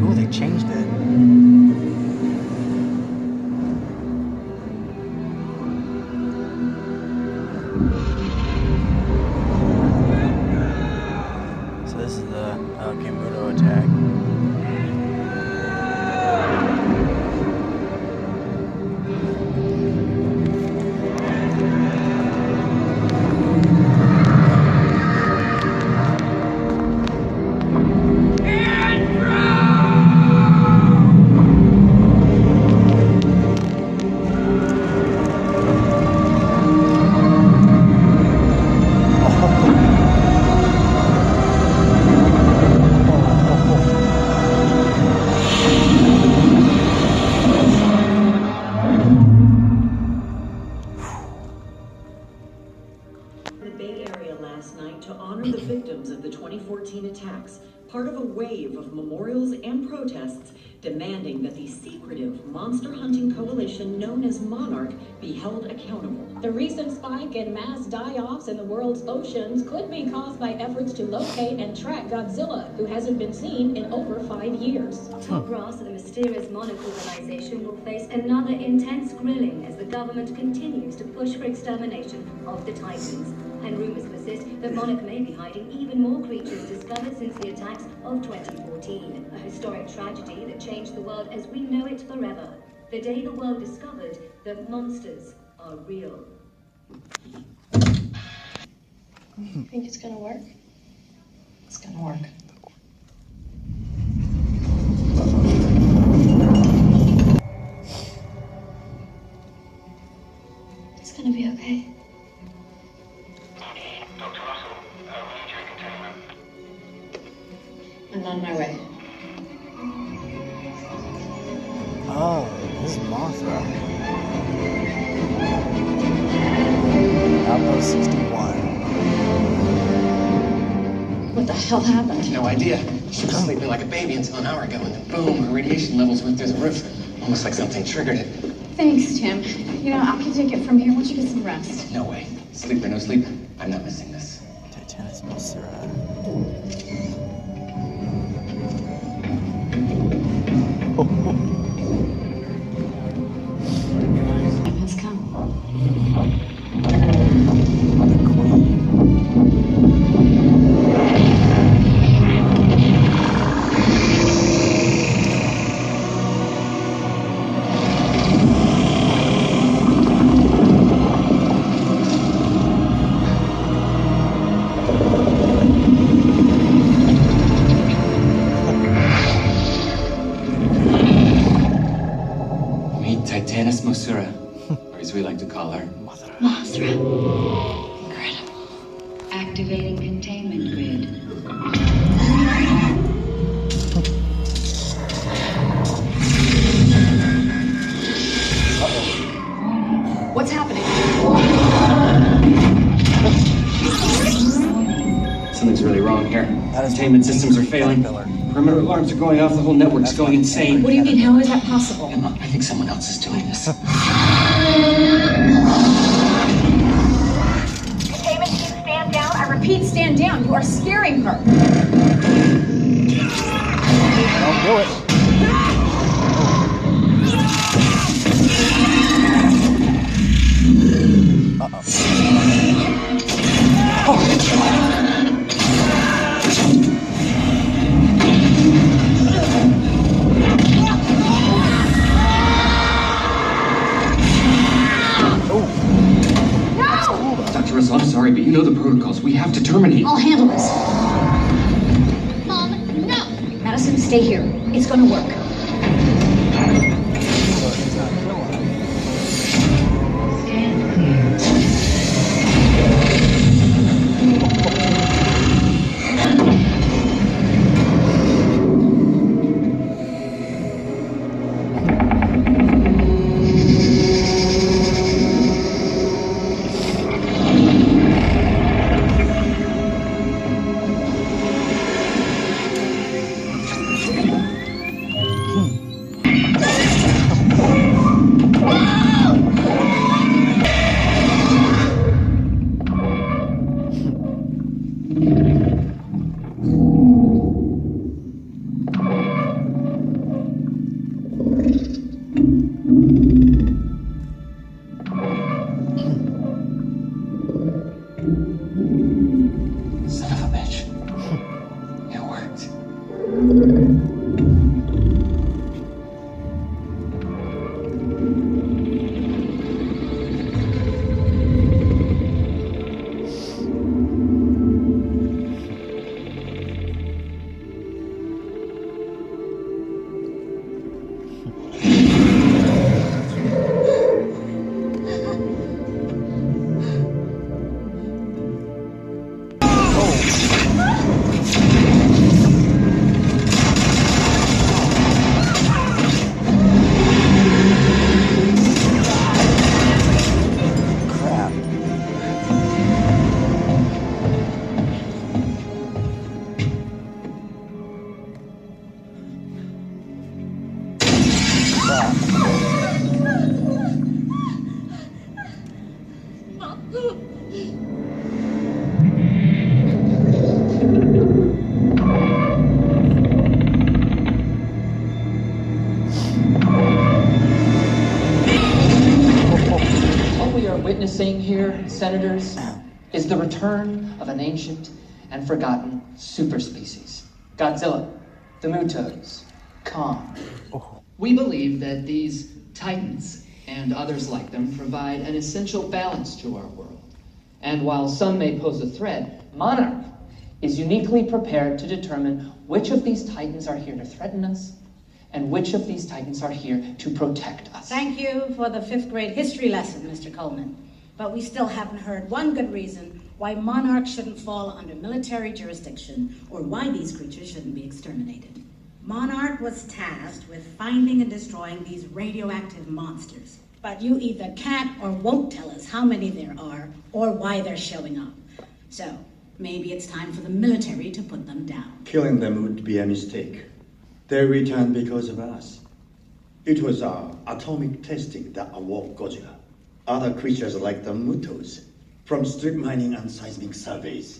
Oh, they changed it. So this is the Ghidorah attack. honor the victims of the 2014 attacks, part of a wave of memorials and protests demanding that the secretive monster-hunting coalition known as Monarch be held accountable. The recent spike in mass die-offs in the world's oceans could be caused by efforts to locate and track Godzilla, who hasn't been seen in over 5 years. Top brass of the mysterious Monarch organization will face another intense grilling as the government continues to push for extermination of the Titans. And rumors persist that Monarch may be hiding even more creatures discovered since the attacks of 2014. A historic tragedy that changed the world as we know it forever. The day the world discovered that monsters are real. You think it's gonna work? It's gonna work. It's gonna be okay. Dr. Russell, we need you in containment. I'm on my way. Oh, this is Mothra. Outpost 61. What the hell happened? No idea. She was sleeping like a baby until an hour ago, and then boom, her radiation levels went through the roof. Almost like something triggered it. Thanks, Tim. You know, I can take it from here. Why don't you get some rest? No way. Sleep or no sleep, I'm not missing this. Titanis Mothra. Time has come. Titanis Mothra, or as we like to call her, Mothra. Mothra. Incredible. Activating containment grid. What's happening? Something's really wrong here. That is Containment systems are failing. Pillar. Perimeter alarms are going off. The whole network's going insane. What do you mean? How is that possible? Emma, I think someone else is doing this. Containment team, stand down. I repeat, stand down. You are scaring her. Don't do it. Dr. Russell, I'm sorry, but you know the protocols. We have to terminate. I'll handle this. Mom, no! Madison, stay here. It's gonna work. He's not killing him. Stand clear. witnessing here, senators, is the return of an ancient and forgotten superspecies. Godzilla, the Mutos, Kong. We believe that these titans and others like them provide an essential balance to our world. And while some may pose a threat, Monarch is uniquely prepared to determine which of these titans are here to threaten us and which of these titans are here to protect us. Thank you for the 5th grade history lesson, Mr. Coleman. But we still haven't heard one good reason why Monarch shouldn't fall under military jurisdiction or why these creatures shouldn't be exterminated. Monarch was tasked with finding and destroying these radioactive monsters. But you either can't or won't tell us how many there are or why they're showing up. So maybe it's time for the military to put them down. Killing them would be a mistake. They returned because of us. It was our atomic testing that awoke Godzilla. Other creatures like the Mutos, from strip mining and seismic surveys.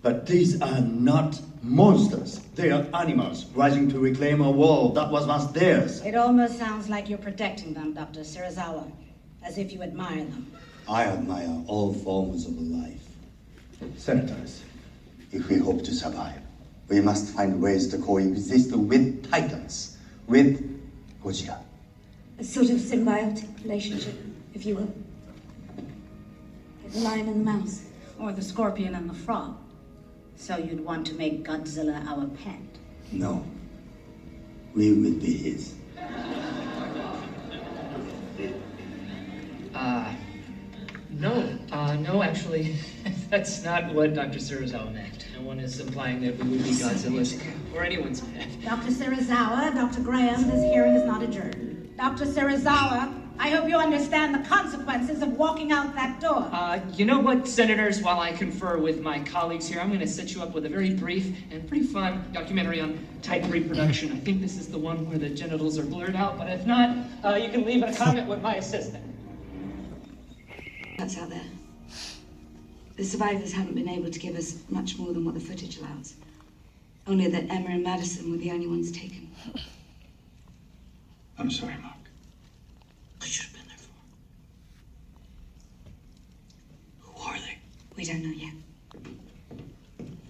But these are not monsters. They are animals rising to reclaim a world that was once theirs. It almost sounds like you're protecting them, Dr. Serizawa, as if you admire them. I admire all forms of life. Senators, if we hope to survive, we must find ways to coexist with titans, with Godzilla. A sort of symbiotic relationship, if you will. Like the lion and the mouse. Or the scorpion and the frog. So you'd want to make Godzilla our pet? No. We will be his. No, actually, that's not what Dr. Serizawa meant. No one is implying that we would be Godzilla's or anyone's pet. Dr. Serizawa, Dr. Graham, this hearing is not adjourned. Dr. Serizawa, I hope you understand the consequences of walking out that door. You know what, senators, while I confer with my colleagues here, I'm going to set you up with a very brief and pretty fun documentary on Titan reproduction. I think this is the one where the genitals are blurred out, but if not, you can leave a comment with my assistant. That's out there. The survivors haven't been able to give us much more than what the footage allows. Only that Emma and Madison were the only ones taken. I'm sorry, Mark. I should have been there for. Who are they? We don't know yet.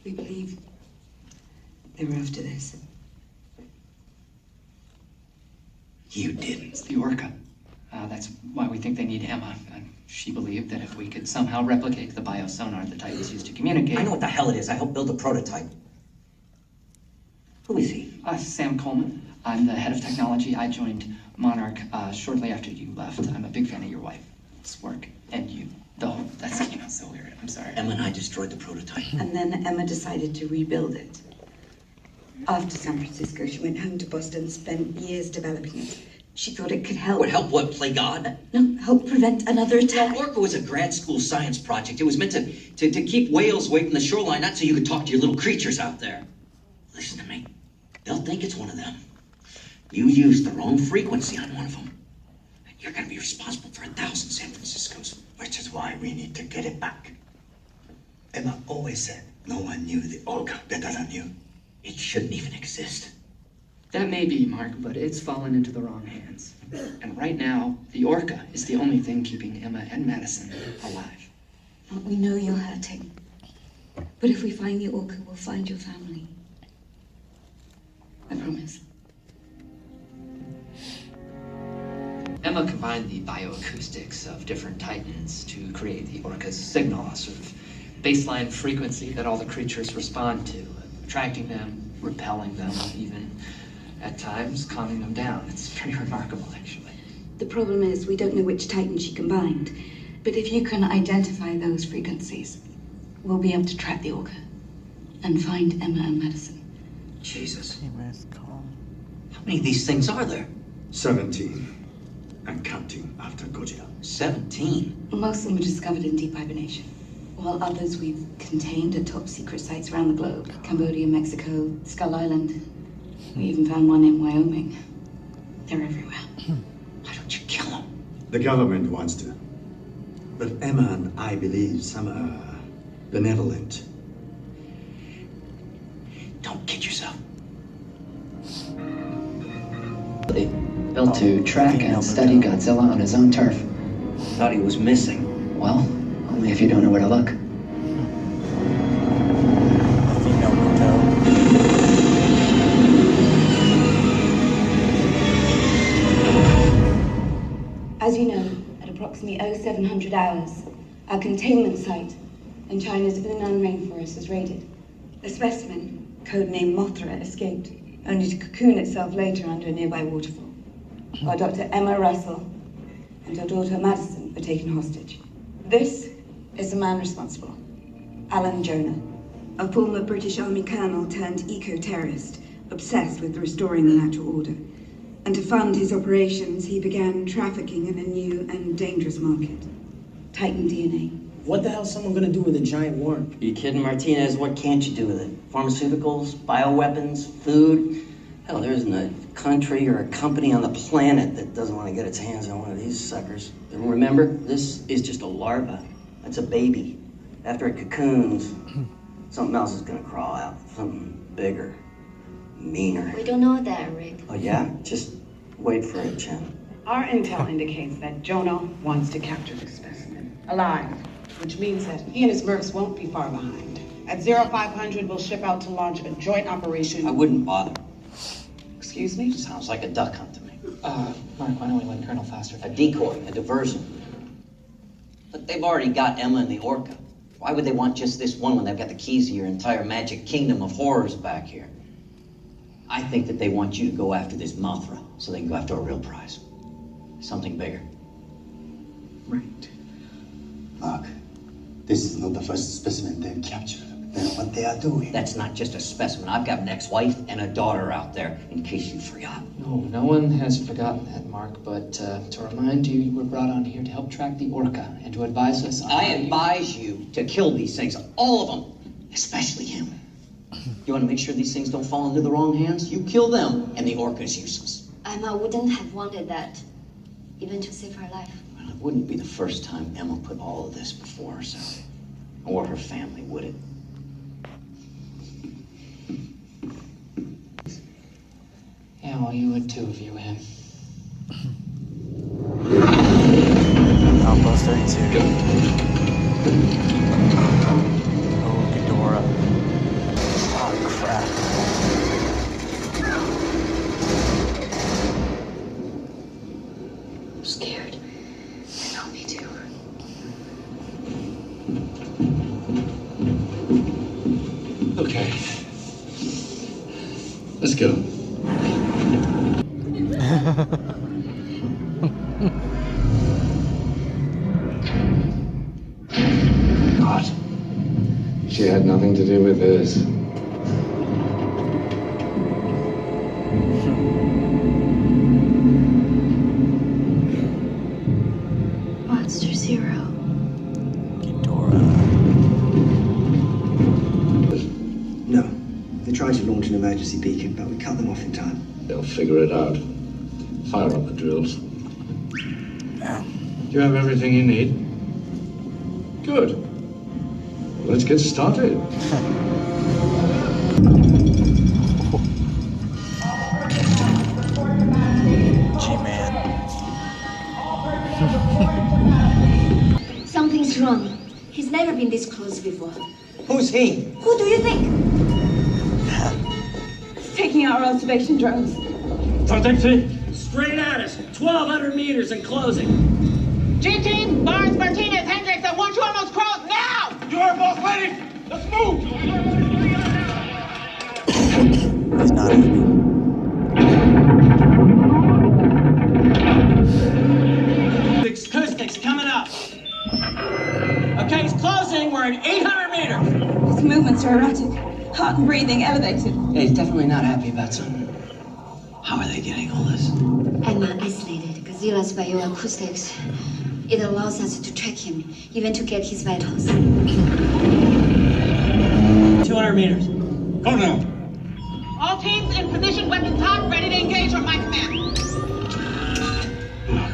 We believe they were after this. You didn't. It's the Orca. That's why we think they need Emma. She believed that if we could somehow replicate the biosonar the Titans used to communicate... I know what the hell it is. I helped build a prototype. Who is he? Sam Coleman. I'm the head of technology. I joined Monarch shortly after you left. I'm a big fan of your wife's work. And you. Though, that's, so weird. I'm sorry. Emma and I destroyed the prototype. And then Emma decided to rebuild it. After San Francisco, she went home to Boston and spent years developing it. She thought it could help. Would help what? Play God? No, help prevent another attack. No, Orca was a grad school science project. It was meant to keep whales away from the shoreline, not so you could talk to your little creatures out there. Listen to me. They'll think it's one of them. You used the wrong frequency on one of them. And you're going to be responsible for 1,000 San Franciscos. Which is why we need to get it back. Emma always said no one knew the Orca better than you. It shouldn't even exist. That may be, Mark, but it's fallen into the wrong hands. And right now, the Orca is the only thing keeping Emma and Madison alive. We know you're hurting. But if we find the Orca, we'll find your family. I promise. Emma combined the bioacoustics of different Titans to create the Orca's signal, a sort of baseline frequency that all the creatures respond to, attracting them, repelling them, even at times calming them down. It's pretty remarkable, actually. The problem is we don't know which Titan she combined. But if you can identify those frequencies, we'll be able to track the Orca and find Emma and Madison. Jesus. How many of these things are there? 17. And counting after Godzilla. 17? Most of them were discovered in deep hibernation, while others we've contained at top secret sites around the globe. Cambodia, Mexico, Skull Island. We even found one in Wyoming. They're everywhere. Why don't you kill them? The government wants to. But Emma and I believe some are benevolent. Don't kid yourself. Built to track and study Godzilla on his own turf. Thought he was missing. Well, only if you don't know where to look. Female Muto. As you know, at approximately 0700 hours, our containment site in China's Yunnan rainforest was raided. A specimen, codenamed Mothra, escaped, only to cocoon itself later under a nearby waterfall, while Dr. Emma Russell and her daughter Madison were taken hostage. This is the man responsible, Alan Jonah, a former British Army colonel turned eco-terrorist, obsessed with restoring the natural order. And to fund his operations, he began trafficking in a new and dangerous market, Titan DNA. What the hell's someone gonna do with a giant worm? Are you kidding, Martinez? What can't you do with it? Pharmaceuticals, bioweapons, food? Hell, there isn't a country or a company on the planet that doesn't want to get its hands on one of these suckers. And remember, this is just a larva. That's a baby. After it cocoons, something else is gonna crawl out. Something bigger, meaner. We don't know that, Rick. Oh yeah? Just wait for it, Jen. Our intel indicates that Jonah wants to capture this specimen alive, which means that he and his mercs won't be far behind. At 0500, we'll ship out to launch a joint operation. I wouldn't bother. Excuse me? Sounds like a duck hunt to me. Mark, why don't we let Colonel faster? A decoy, a diversion. But they've already got Emma and the Orca. Why would they want just this one when they've got the keys to your entire magic kingdom of horrors back here? I think that they want you to go after this Mothra so they can go after a real prize. Something bigger. Right. Mark, this is not the first specimen they've captured. They know what they are doing. That's not just a specimen. I've got an ex-wife and a daughter out there, in case you forgot. No one has forgotten that, Mark, but to remind you, you were brought on here to help track the Orca and to advise us on I advise you to kill these things, all of them, especially him. You want to make sure these things don't fall into the wrong hands? You kill them, and the Orca's useless. Emma wouldn't have wanted that, even to save her life. Well, it wouldn't be the first time Emma put all of this before herself, or her family, would it? Yeah, well, you would too if you were him. Outpost 32. Oh, Ghidorah. Oh, crap. I'm scared. I know, me too. Okay. Let's go. God. She had nothing to do with this. Monster Zero. Ghidorah. No. They tried to launch an emergency beacon, but we cut them off in time. They'll figure it out. Fire up the drills. Do you have everything you need? Good. Well, let's get started. G-Man. Something's wrong. He's never been this close before. Who's he? Who do you think? Taking our observation drones. Protected. Straight at us. 1,200 meters and closing. G-Team, Barnes, Martinez, Hendricks, I want you on those crawls now! You're both ready. Let's move. He's not happy. Acoustics coming up. Okay, it's closing. We're at 800 meters. His movements are erratic. Heart and breathing elevated. Yeah, he's definitely not happy about something. How are they getting all this? Emma isolated Godzilla's bioacoustics. It allows us to track him, even to get his vitals. 200 meters. Go now. All teams in position, weapons hot, ready to engage on my command. Come on.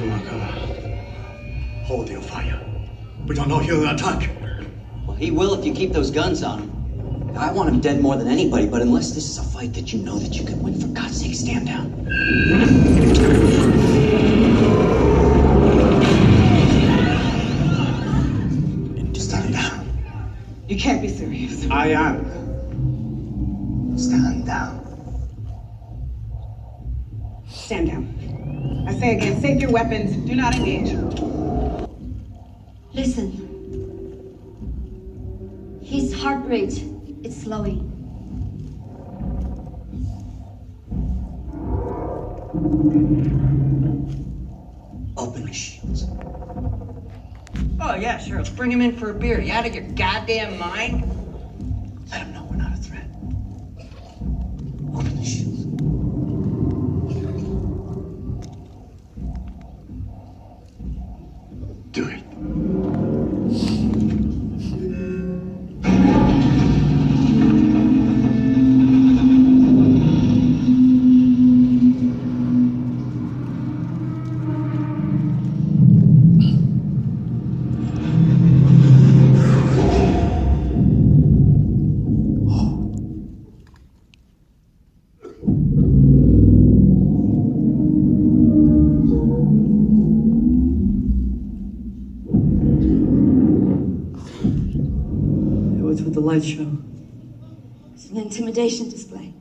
Hold your fire. We don't know he'll attack. Well, he will if you keep those guns on him. I want him dead more than anybody, but unless this is a fight that you know that you can win, for God's sake, stand down. You can't be serious. I am. Stand down. Stand down. I say again, save your weapons. Do not engage. Listen. His heart rate is slowing. Open the shields. Oh, yeah, sure. Let's bring him in for a beer. You out of your goddamn mind? Let him know we're not a threat. Open the shields. Do it. What's with the light show? It's an intimidation display.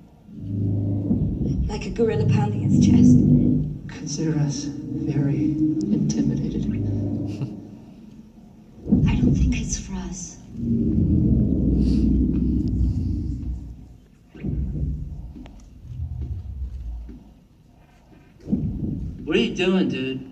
Like a gorilla pounding its chest. Consider us very intimidated. I don't think it's for us. What are you doing, dude?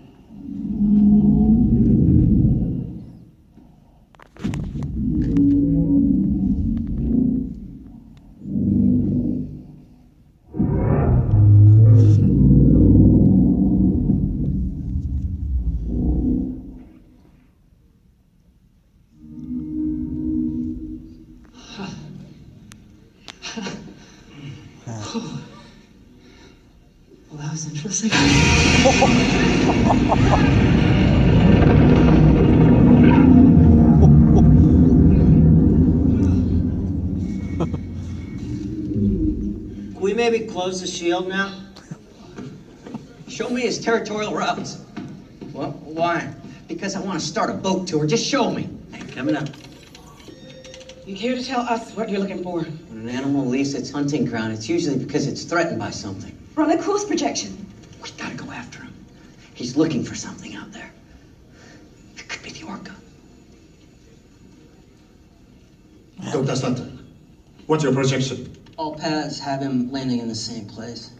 Well, that was interesting. Can we maybe close the shield now? Show me his territorial routes. What? Why? Because I want to start a boat tour. Just show me. Hey, coming up. You care to tell us what you're looking for? When an animal leaves its hunting ground, it's usually because it's threatened by something. Run a course projection. We gotta go after him. He's looking for something out there. It could be the Orca. Dr. Stanton, what's your projection? All paths have him landing in the same place.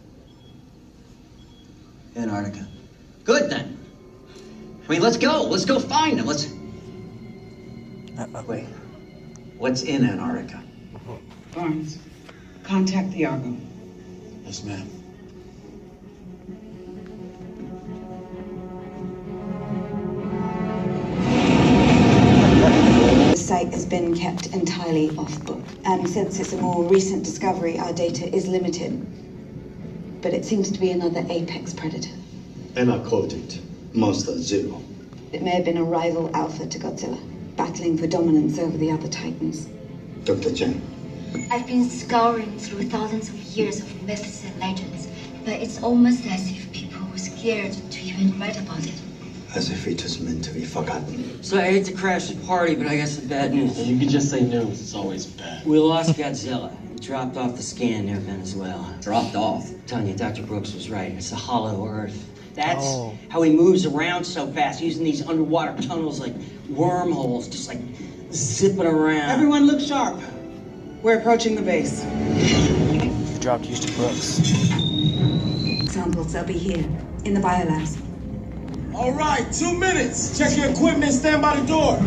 Antarctica. Good then. I mean, let's go. Let's go find him. Let's. Wait. What's in Antarctica? Barnes, contact the Argo. Yes, ma'am. The site has been kept entirely off book, and since it's a more recent discovery, our data is limited. But it seems to be another apex predator. And I called it Monster Zero. It may have been a rival alpha to Godzilla, battling for dominance over the other titans. Dr. Chen, I've been scouring through thousands of years of myths and legends, but it's almost as if people were scared to even write about it. as if it was meant to be forgotten. So I hate to crash the party, but I got some bad news. You can just say news. It's always bad. We lost Godzilla. He dropped off the scan near Venezuela. Dropped off? I'm telling you, Dr. Brooks was right. It's a hollow Earth. That's how he moves around so fast, using these underwater tunnels like wormholes, just like zipping around. Everyone look sharp. We're approaching the base. You dropped Houston Brooks. Samples, they'll be here, in the biolabs. All right, 2 minutes. Check your equipment, stand by the door.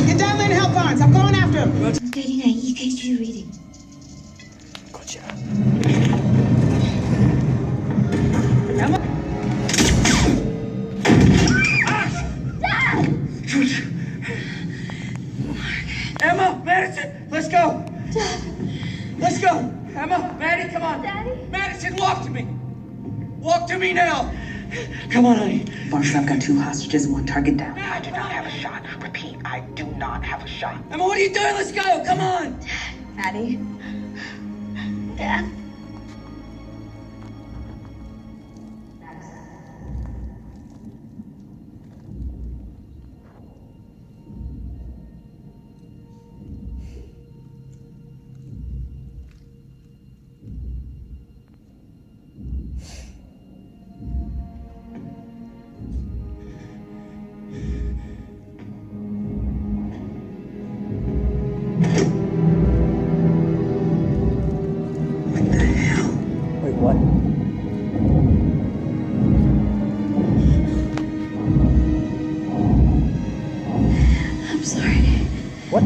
Get down there and help Barnes. I'm going after him. I'm getting an EKG reading. me now! Come on, honey. Boss, I've got 2 hostages and 1 target down. I do not have a shot. Repeat, I do not have a shot. Emma, what are you doing? Let's go! Come on! Maddie. Dad. Wait, what? I'm sorry. What?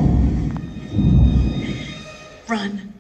Run.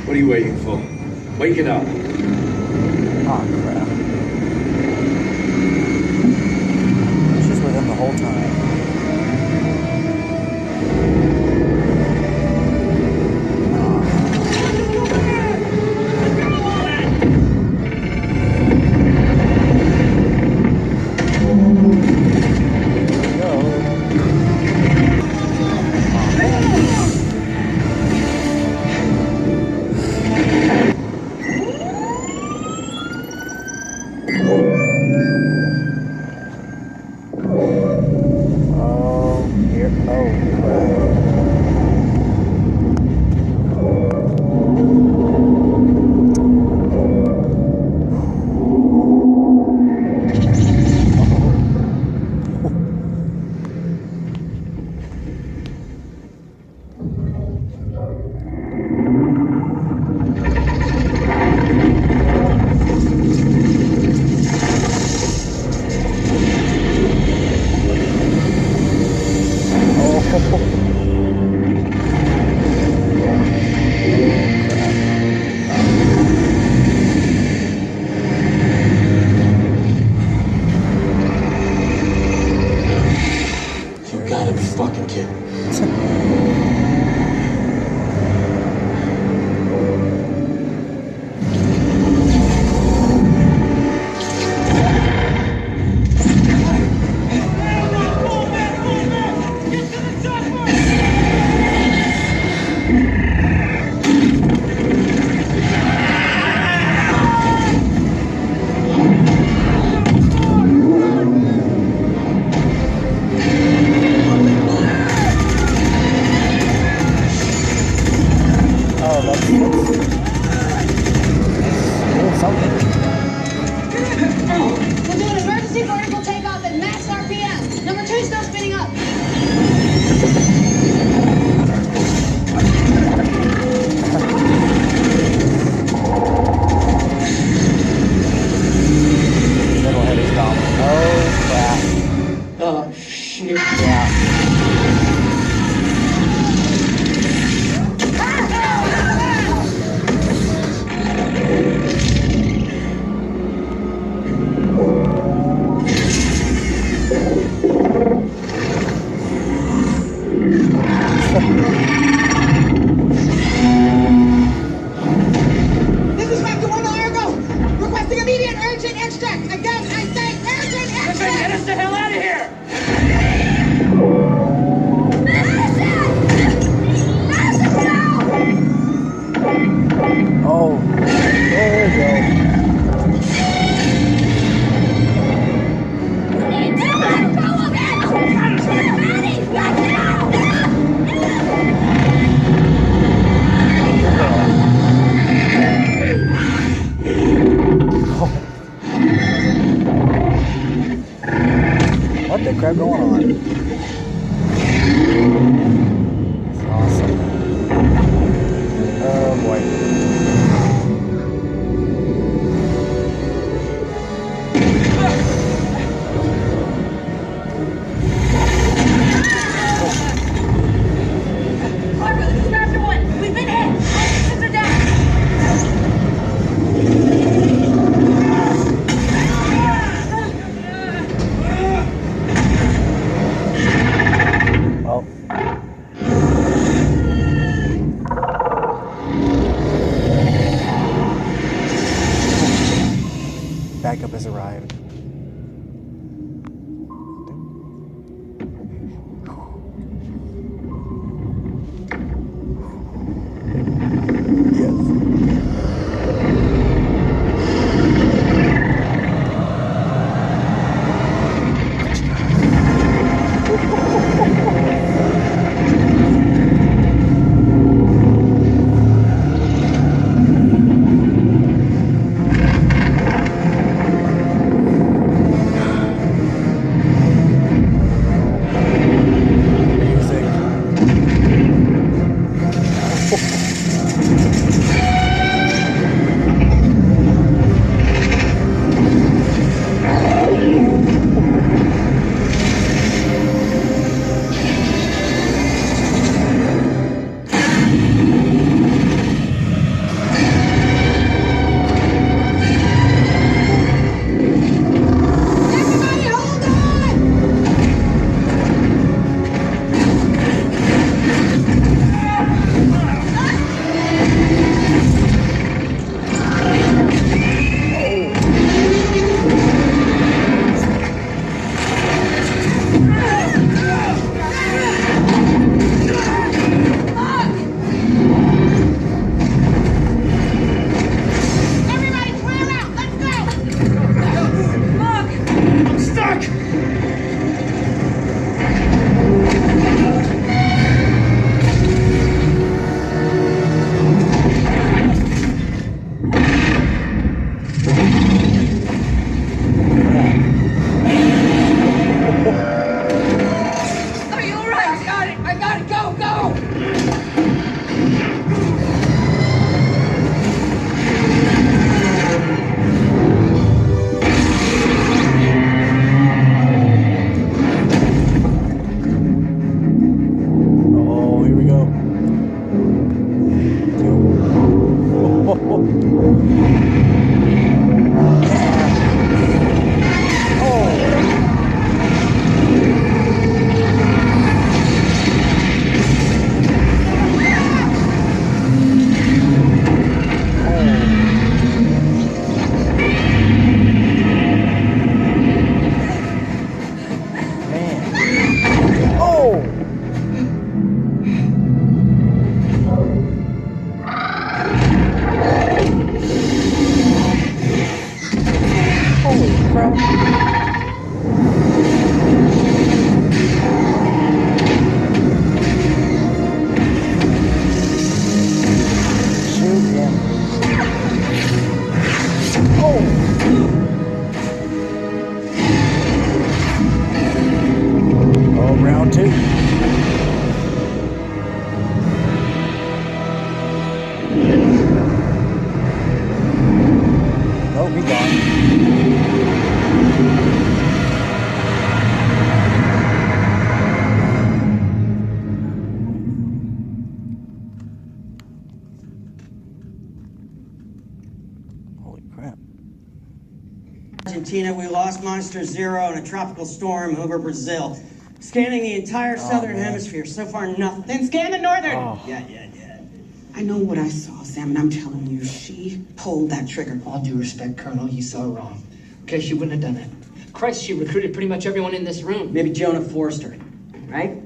What are you waiting for? Wake it up. Oh, crap. It's just with him the whole time. crap going on. It's awesome. Oh boy. Backup has arrived. Argentina, we lost Monster Zero in a tropical storm over Brazil. Scanning the entire southern hemisphere. So far, nothing. Then scan the northern. Oh. Yeah. I know what I saw, Sam, and I'm telling you, she pulled that trigger. All due respect, Colonel, you saw wrong. Okay, she wouldn't have done it. Christ, she recruited pretty much everyone in this room. Maybe Jonah forced her, right?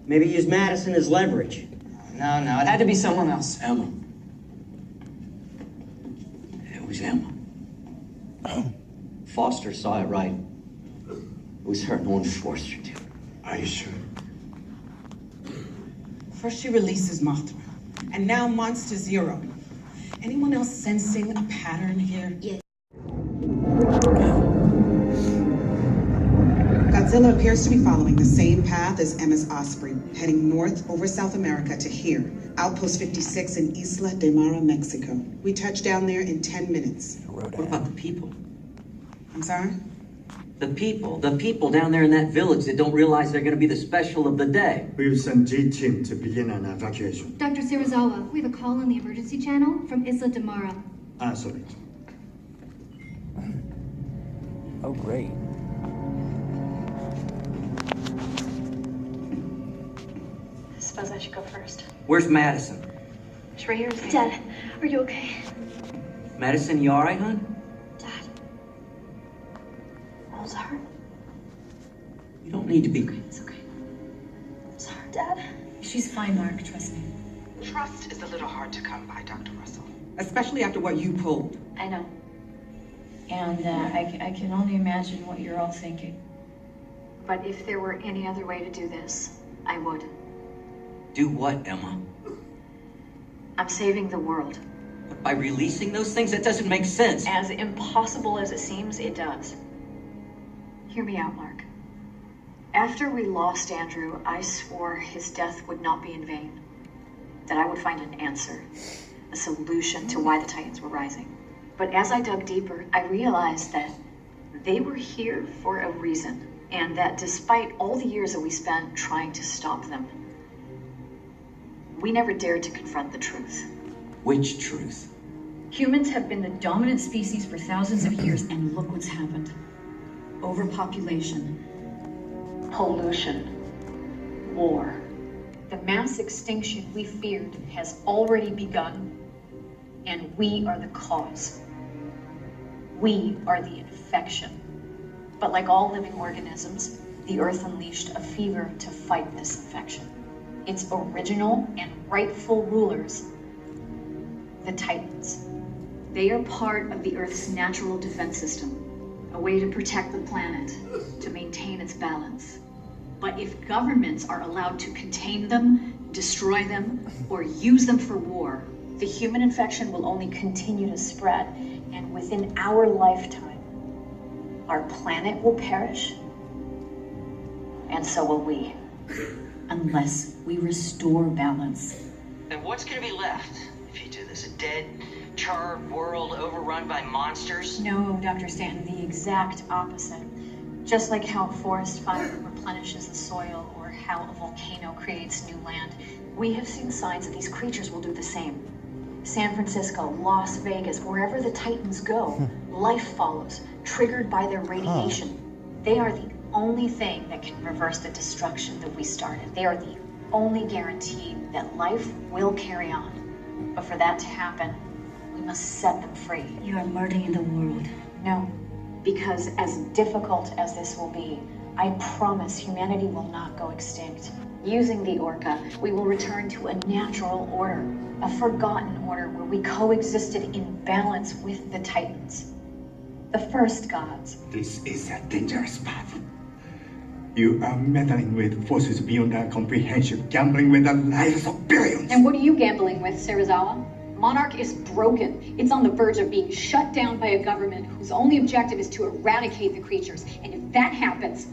Maybe used Madison as leverage. No, it had to be someone else. Emma. It was Emma. Foster saw it right. It was her. No one forced her to. Are you sure? First she releases Mothra, and now Monster Zero. Anyone else sensing a pattern here? Yes. Godzilla appears to be following the same path as Emma's Osprey, heading north over South America to here, Outpost 56 in Isla de Mara, Mexico. We touch down there in 10 minutes. What about the people? I'm sorry? The people down there in that village that don't realize they're going to be the special of the day. We've sent G team to begin an evacuation. Dr. Serizawa, we have a call on the emergency channel from Isla de Mara. Answer it. Oh, great. I suppose I should go first. Where's Madison? She's right here. Dad, are you okay? Madison, you all right, hon? Dad. Is that her? You don't need to be. It's okay. I'm sorry, Dad. She's fine, Mark, trust me. Trust is a little hard to come by, Dr. Russell. Especially after what you pulled. I know. And I can only imagine what you're all thinking. But if there were any other way to do this, I would. Do what, Emma? I'm saving the world. But by releasing those things, that doesn't make sense. As impossible as it seems, it does. Hear me out, Mark. After we lost Andrew, I swore his death would not be in vain. That I would find an answer, a solution to why the Titans were rising. But as I dug deeper, I realized that they were here for a reason, and that despite all the years that we spent trying to stop them, we never dared to confront the truth. Which truth? Humans have been the dominant species for thousands of years, and look what's happened. Overpopulation, pollution, war. The mass extinction we feared has already begun, and we are the cause. We are the infection. But like all living organisms, the Earth unleashed a fever to fight this infection. Its original and rightful rulers, the Titans. They are part of the Earth's natural defense system, a way to protect the planet, to maintain its balance. But if governments are allowed to contain them, destroy them, or use them for war, the human infection will only continue to spread, and within our lifetime, our planet will perish, and so will we, unless we restore balance. Then what's gonna be left if you do this? A dead, charred world overrun by monsters? No, Dr. Stanton, the exact opposite. Just like how forest fire replenishes the soil, or how a volcano creates new land, we have seen signs that these creatures will do the same. San Francisco, Las Vegas, wherever the Titans go, life follows, triggered by their radiation. They are the only thing that can reverse the destruction that we started. They are the only guarantee that life will carry on. But for that to happen, we must set them free. You are murdering the world. No, because as difficult as this will be, I promise humanity will not go extinct. Using the Orca, we will return to a natural order, a forgotten order where we coexisted in balance with the Titans, the first gods. This is a dangerous path. You are meddling with forces beyond our comprehension, gambling with the lives of billions. And what are you gambling with, Serizawa? Monarch is broken. It's on the verge of being shut down by a government whose only objective is to eradicate the creatures. And if that happens,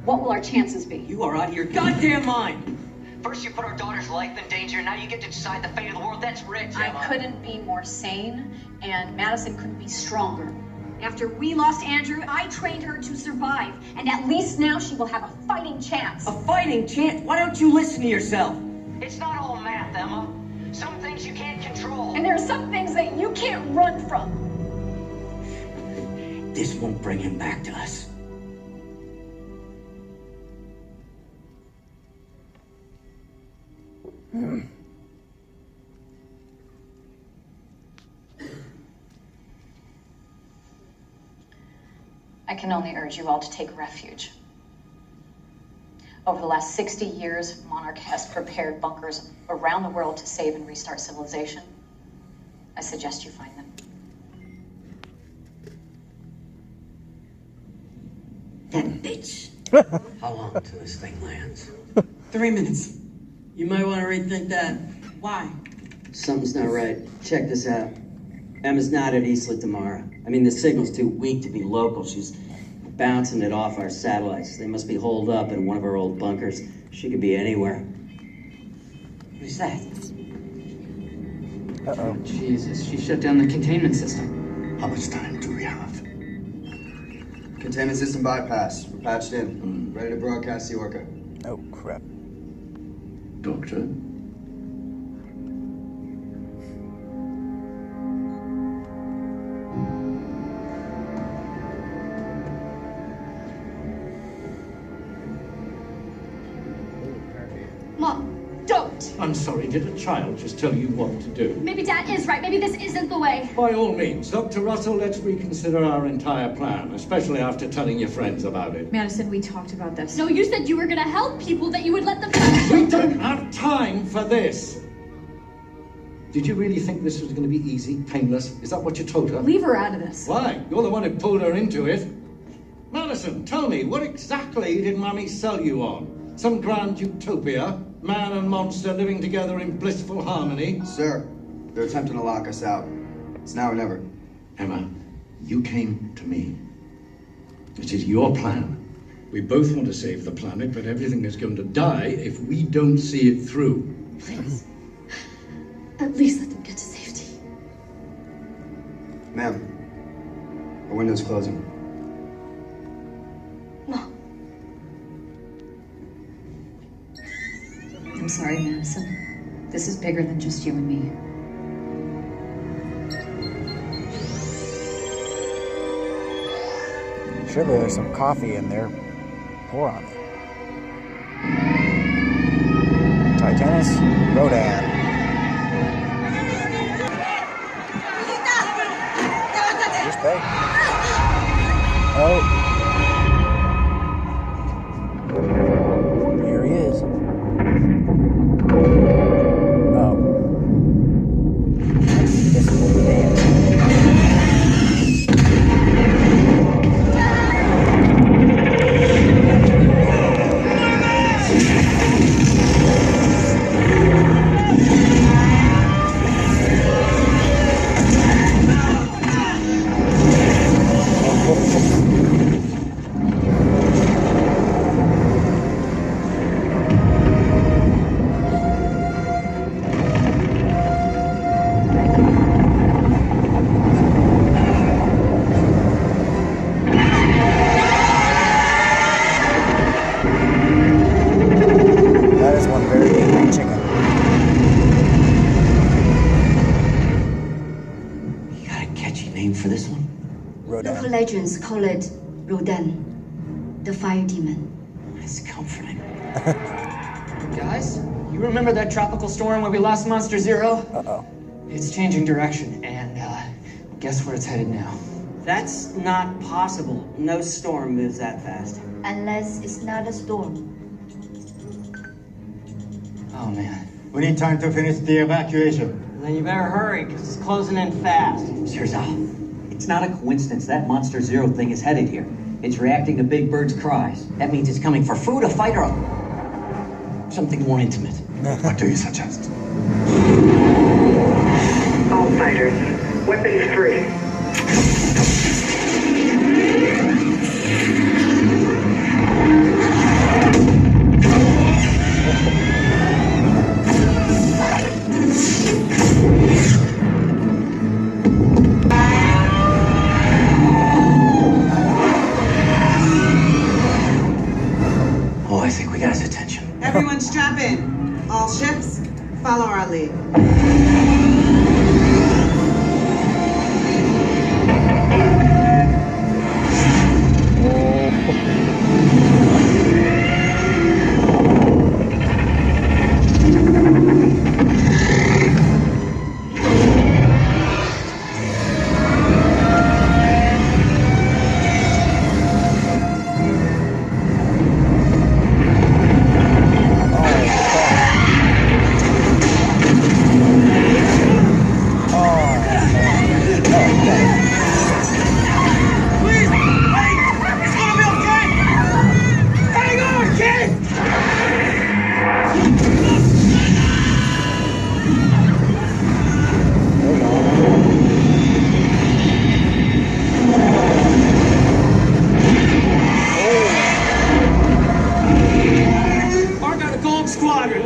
what will our chances be? You are out of your goddamn mind! First you put our daughter's life in danger, now you get to decide the fate of the world. That's rich, Emma. I couldn't be more sane, and Madison couldn't be stronger. After we lost Andrew, I trained her to survive, and at least now she will have a fighting chance. A fighting chance? Why don't you listen to yourself? It's not all math, Emma. Some things you can't control. And there are some things that you can't run from. This won't bring him back to us. I can only urge you all to take refuge. Over the last 60 years, Monarch has prepared bunkers around the world to save and restart civilization. I suggest you find them. That bitch. How long till this thing lands? 3 minutes. You might want to rethink that. Why? Something's not right. Check this out. Emma's not at Isla tomorrow. I mean, the signal's too weak to be local. She's bouncing it off our satellites. They must be holed up in one of our old bunkers. She could be anywhere. Who's that? Uh-oh. Jesus, she shut down the containment system. How much time do we have? Containment system bypass. We're patched in. Ready to broadcast the Orca. Oh, crap. Doctor? Mom, don't! I'm sorry, did a child just tell you what to do? Maybe Dad is right. Maybe this isn't the way. By all means, Dr. Russell, let's reconsider our entire plan, especially after telling your friends about it. Madison, we talked about this. No, you said you were gonna help people, that you would let them... We don't have time for this! Did you really think this was going to be easy, painless? Is that what you told her? Leave her out of this. Why? You're the one who pulled her into it. Madison, tell me, what exactly did Mummy sell you on? Some grand utopia? Man and monster living together in blissful harmony? Sir, they're attempting to lock us out. It's now or never. Emma, you came to me. It is your plan. We both want to save the planet, but everything is going to die if we don't see it through. Please. At least let them get to safety. Ma'am, our window's closing. No. I'm sorry, Madison. This is bigger than just you and me. Surely there's some coffee in there. Pour on it. Titanis, Rodan. Just pay. Oh. Here he is. Oh. This will be dance. Local legends call it Rodan, the fire demon. It's comforting. Guys, you remember that tropical storm where we lost Monster Zero? Uh-oh. It's changing direction, and guess where it's headed now? That's not possible. No storm moves that fast. Unless it's not a storm. Oh, man. We need time to finish the evacuation. Then you better hurry, because it's closing in fast. Serizawa, it's not a coincidence that Monster Zero thing is headed here. It's reacting to Big Bird's cries. That means it's coming for food, a fight, or something more intimate. What do you suggest? All fighters, weapons free. Oh, I think we got his attention. Everyone strap in. All ships, follow our lead.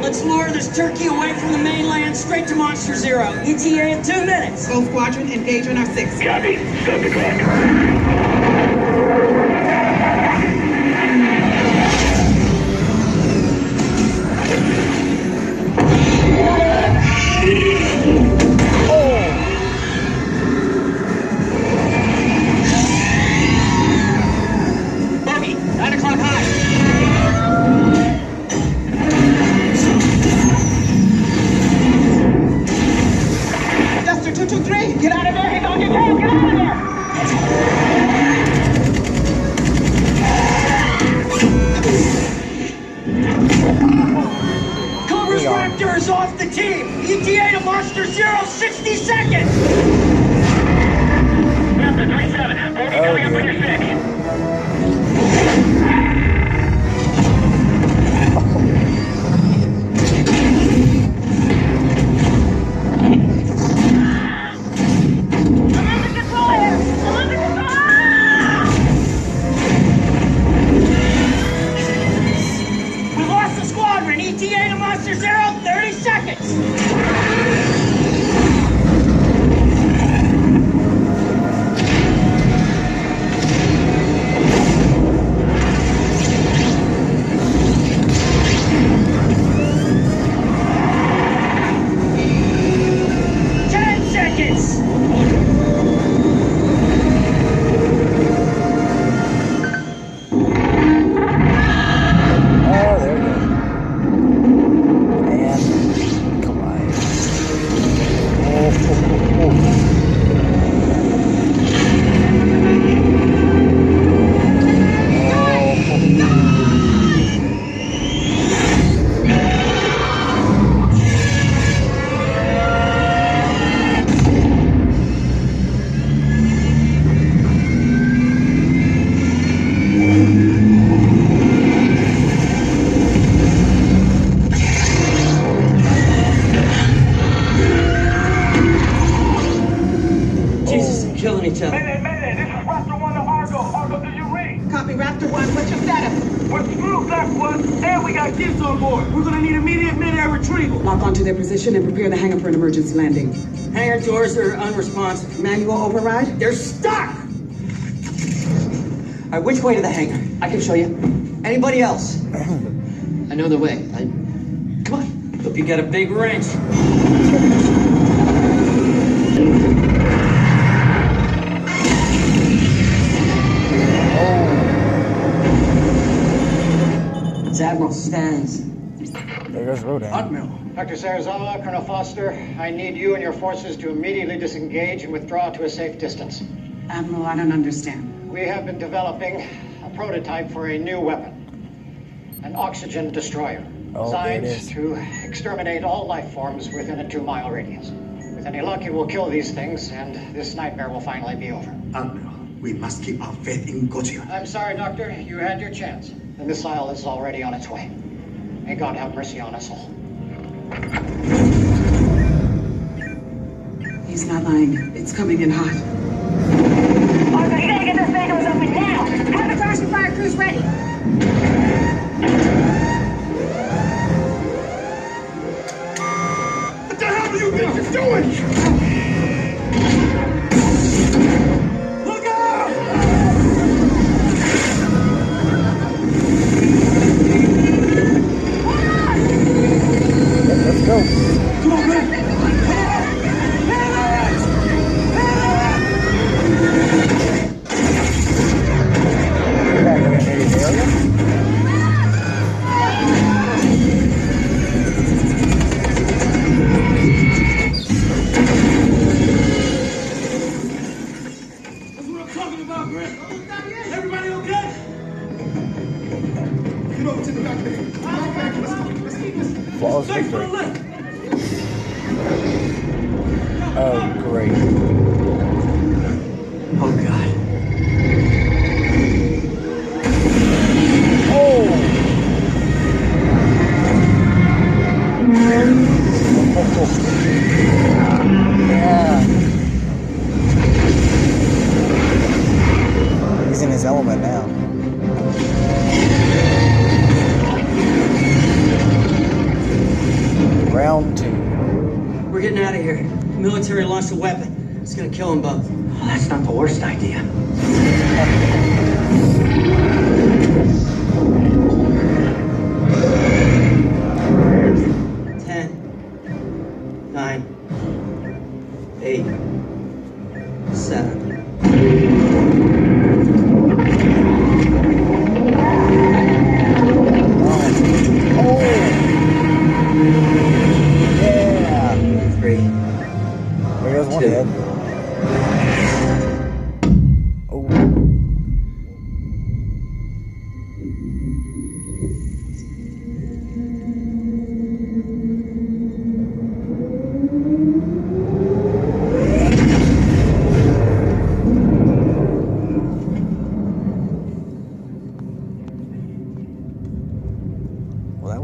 Let's lure this turkey away from the mainland straight to Monster Zero. ETA in 2 minutes. Go squadron, engage on our 6. Copy. Stop the clock. Bogey, 9 o'clock high. 60 seconds! Captain 3-7, bogey coming up on your 6. We lost the squadron! ETA to Monster Zero, 30 seconds! And prepare the hangar for an emergency landing. Hangar doors are unresponsive. Manual override? They're stuck! Alright, which way to the hangar? I can show you. Anybody else? I know the way. Come on. Hope you got a big wrench. It's Admiral Stans. There goes Rodan. Admiral. Dr. Serizawa, Colonel Foster, I need you and your forces to immediately disengage and withdraw to a safe distance. Admiral, I don't understand. We have been developing a prototype for a new weapon. An oxygen destroyer. Designed to exterminate all life forms within a 2-mile radius. With any luck, it will kill these things, and this nightmare will finally be over. Admiral, we must keep our faith in Godzilla. I'm sorry, Doctor. You had your chance. The missile is already on its way. May God have mercy on us all. He's not lying. It's coming in hot. Orca, you gotta get those bay doors open now. Have the crash and fire crews ready. What the hell do you think you're doing? Look out! Let's go. Come on, man. That's what I'm talking about, Grant. Everybody okay? Get over to the back there. Let's keep this. Flawless Stay for the victory. left. Oh, great. Oh, God. Oh! Yeah. He's in his element now. Round 2. We're getting out of here. The military launched a weapon. It's gonna kill them both. Oh, that's not the worst idea.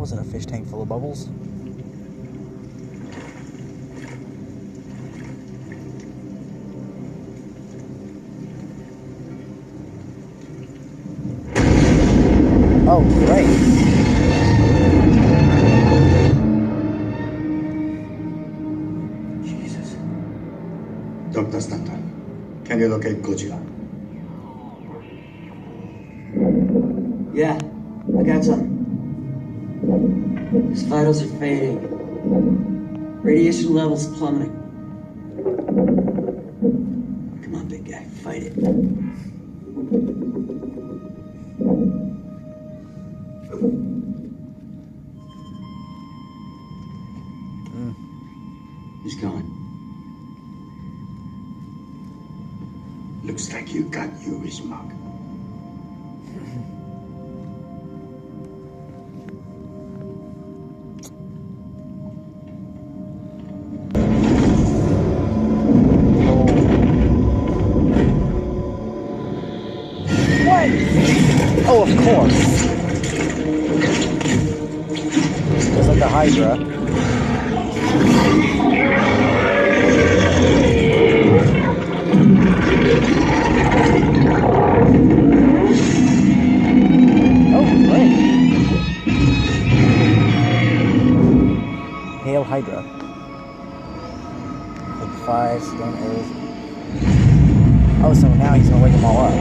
wasn't a fish tank full of bubbles. Oh, great. Jesus. Dr. Stanton, can you locate Godzilla? Yeah, I got some. His vitals are fading. Radiation levels plummeting. Come on, big guy, fight it. He's gone. Looks like you got Yuri's mark. What? Oh, of course. Just like the Hydra. Hail Hydra. 55, Stone Earth. Oh, so now he's gonna wake them all up.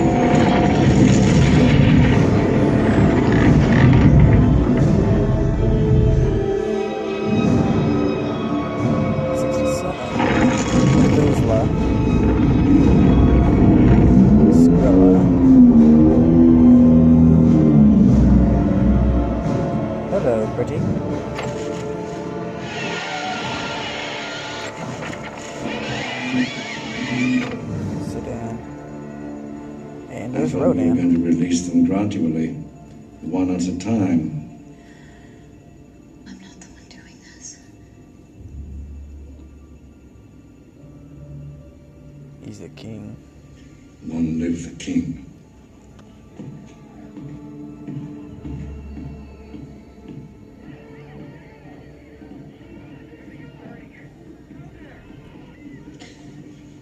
Hello, pretty. Sit down. And there's I thought we were Rodan. going to release them gradually, one at a time. I'm not the one doing this. He's the king. Long live the king.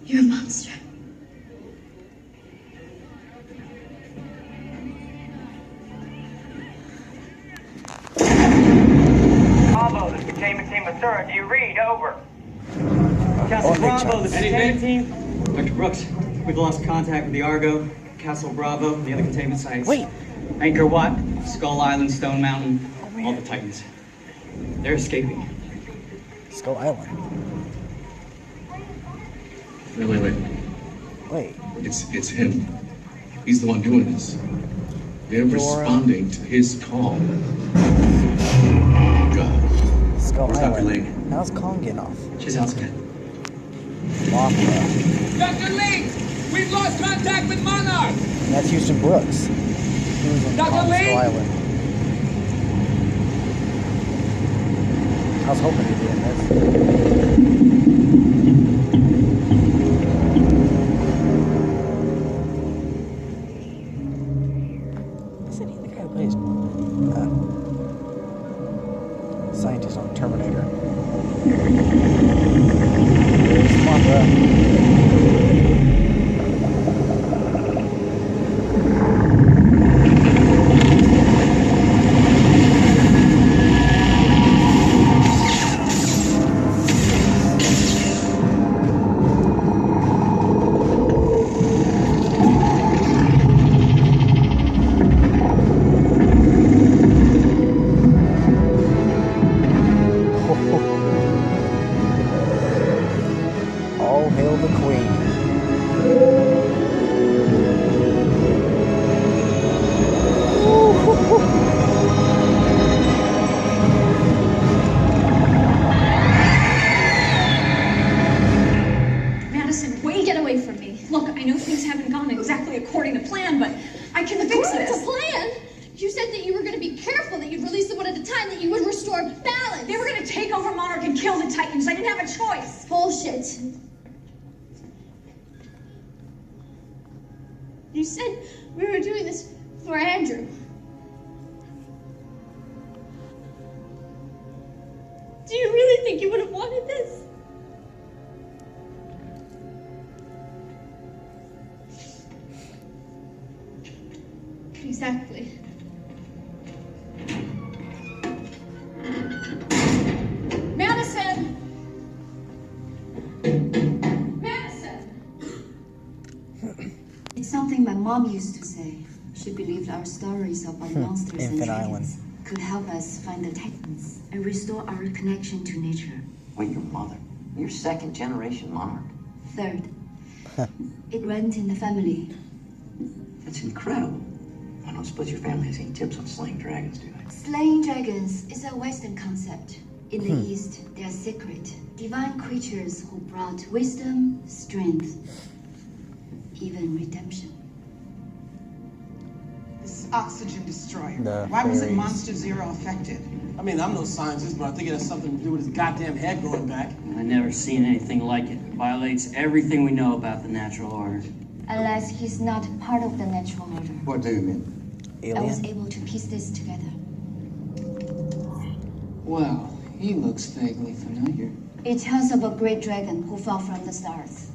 You're a monster. Bravo, this is Containment Team Mothra. Do you read? Over. Castle Bravo, this is Containment Team. Dr. Brooks, we've lost contact with the Argo, Castle Bravo, the other containment sites. Wait. Anchor what? Skull Island, Stone Mountain, all the Titans. They're escaping. Skull Island. Wait. Wait. It's him. He's the one doing this. They're responding to his call. God. Skull Where's Dr. Island. Link? How's Kong getting off? She's outside. Mothra. Dr. Link! We've lost contact with Monarch! That's Houston Brooks. He was on Dr. Link! Skull Island. I was hoping he'd be in this. Isn't he the guy who plays scientist on Terminator? There's Mothra. All hail the Queen. Madison, wait, get away from me. Look, I know things haven't gone exactly according to plan, but I can fix this. According to plan? You said that you were going to be careful, that you'd release them one at a time, that you would restore balance. They were going to take over Monarch and kill the Titans. I didn't have a choice. Bullshit. You said we were doing this for Andrew. Do you really think you would have wanted this? Exactly. Madison! Madison! It's something my mom used to say. She believed our stories about monsters and Infant Island. dragons could help us find the Titans and restore our connection to nature. Wait, your mother? You're second generation Monarch. Third, it runs in the family. That's incredible. I don't suppose your family has any tips on slaying dragons, do they? Slaying dragons is a Western concept. In the East, they are sacred, divine creatures who brought wisdom, strength, even redemption. This oxygen destroyer. The Why wasn't fairies. Monster Zero affected? I mean, I'm no scientist, but I think it has something to do with his goddamn head growing back. I've never seen anything like it. It violates everything we know about the natural order. Unless he's not part of the natural order. What do you mean? I was Alien? able to piece this together. Well, he looks vaguely familiar. It tells of a great dragon who fell from the stars.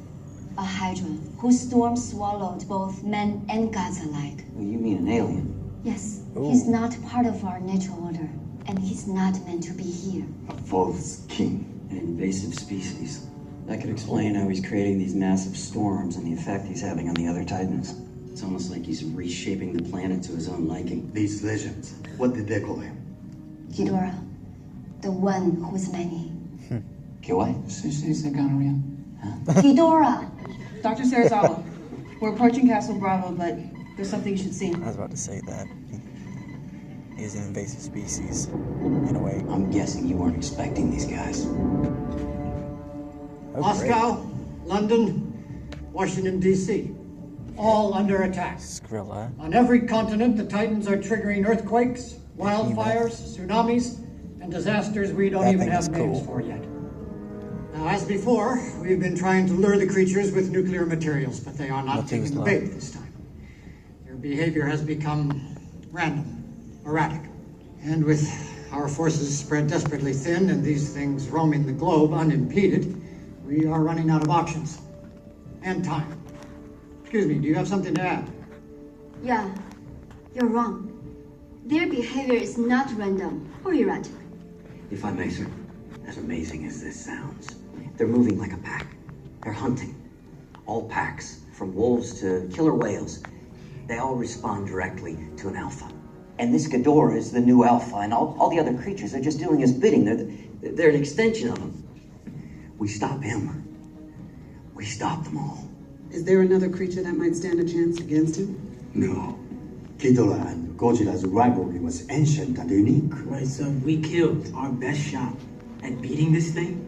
A hydra whose storm swallowed both men and gods alike. Well, you mean an alien? Yes, Ooh. he's not part of our natural order, and he's not meant to be here. A false king. An invasive species. That could explain how he's creating these massive storms and the effect he's having on the other Titans. It's almost like he's reshaping the planet to his own liking. These legends, what did they call him? Ghidorah, the one who's many. Okay, what? Is the gonorrhea? Ghidorah! Dr. Serizawa, we're approaching Castle Bravo, but there's something you should see. I was about to say that. He is an invasive species, in a way. I'm guessing you weren't expecting these guys. Oh, Moscow, London, Washington, D.C. All under attack. Skrilla. On every continent, the Titans are triggering earthquakes, wildfires, tsunamis, and disasters we don't even have names for yet. Now, as before, we've been trying to lure the creatures with nuclear materials, but they are not taking the bait this time. Their behavior has become random, erratic. And with our forces spread desperately thin and these things roaming the globe unimpeded, we are running out of options and time. Excuse me, do you have something to add? Yeah, you're wrong. Their behavior is not random or erratic. If I may, sir, as amazing as this sounds, they're moving like a pack. They're hunting. All packs, from wolves to killer whales, they all respond directly to an alpha. And this Ghidorah is the new alpha, and all the other creatures are just doing his bidding. They're an extension of him. We stop him. We stop them all. Is there another creature that might stand a chance against him? No. Ghidorah and Godzilla's rivalry was ancient and unique. Right, so we killed our best shot at beating this thing?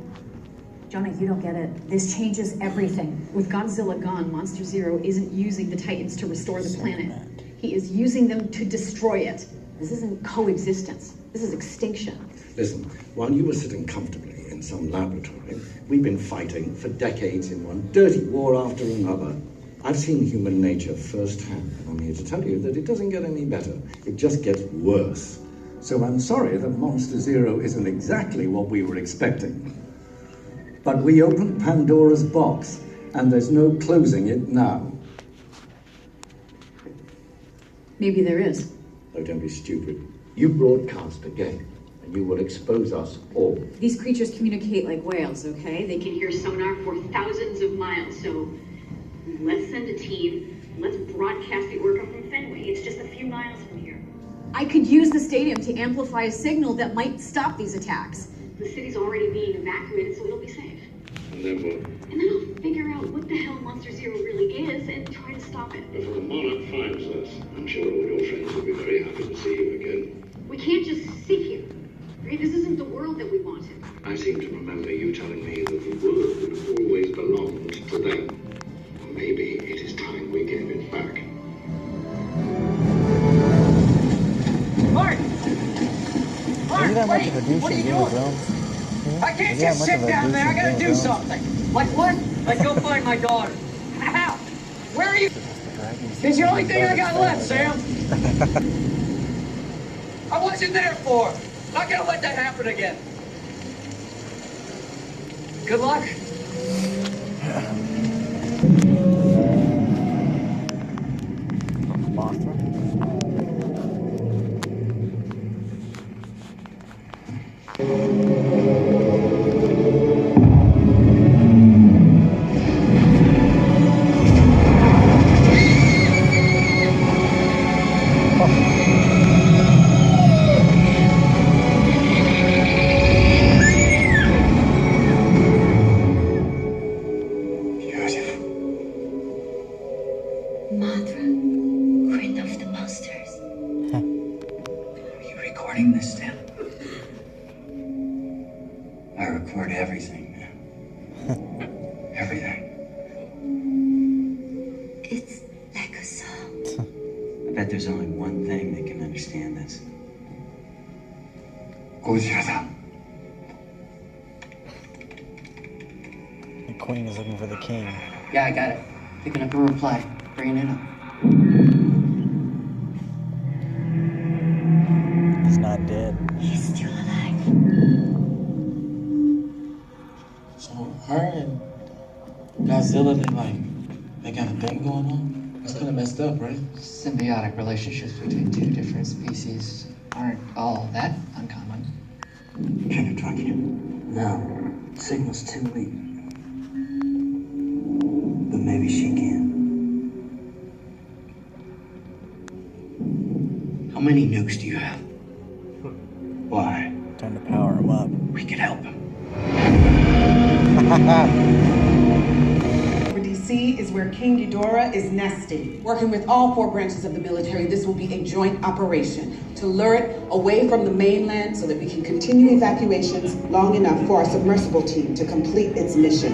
Jonah, you don't get it. This changes everything. With Godzilla gone, Monster Zero isn't using the Titans to restore the planet. He is using them to destroy it. This isn't coexistence. This is extinction. Listen, while you were sitting comfortably in some laboratory, we've been fighting for decades in one dirty war after another. I've seen human nature firsthand, and I'm here to tell you that it doesn't get any better. It just gets worse. So I'm sorry that Monster Zero isn't exactly what we were expecting. But we opened Pandora's box, and there's no closing it now. Maybe there is. Oh, don't be stupid. You broadcast again, and you will expose us all. These creatures communicate like whales, okay? They can hear sonar for thousands of miles, so let's send a team. Let's broadcast the Orca from Fenway. It's just a few miles from here. I could use the stadium to amplify a signal that might stop these attacks. The city's already being evacuated, so it'll be safe. And then what? And then I'll figure out what the hell Monster Zero really is and try to stop it. Before the Monarch finds us, I'm sure all your friends will be very happy to see you again. We can't just sit here. Right? This isn't the world that we wanted. I seem to remember you telling me that the world always belonged to them. Or maybe it is time we gave it back. Martin! Is he that much of a douche in Game of Thrones? I can't just sit down there. I gotta do something. Like what? Like go find my daughter. How? Where are you? It's the only thing I got left, Sam. I wasn't there for. Not gonna let that happen again. Good luck. Mothra. Mothra, queen of the monsters. Are you recording this, Sam? I record everything, man. Everything. It's like a song. I bet there's only one thing that can understand this. Godzilla. The queen is looking for the king. Yeah, I got it. Picking up a reply. Bringing it up. He's not dead. He's still alive. So her and Godzilla, they got a thing going on? That's kind of messed up, right? Symbiotic relationships between two different species aren't all that uncommon. Can you track it? No. Signal's too weak. But maybe she can. How many nukes do you have? Why? Time to power him up. We could help him. Over DC is where King Ghidorah is nesting. Working with all 4 branches of the military, this will be a joint operation to lure it away from the mainland so that we can continue evacuations long enough for our submersible team to complete its mission.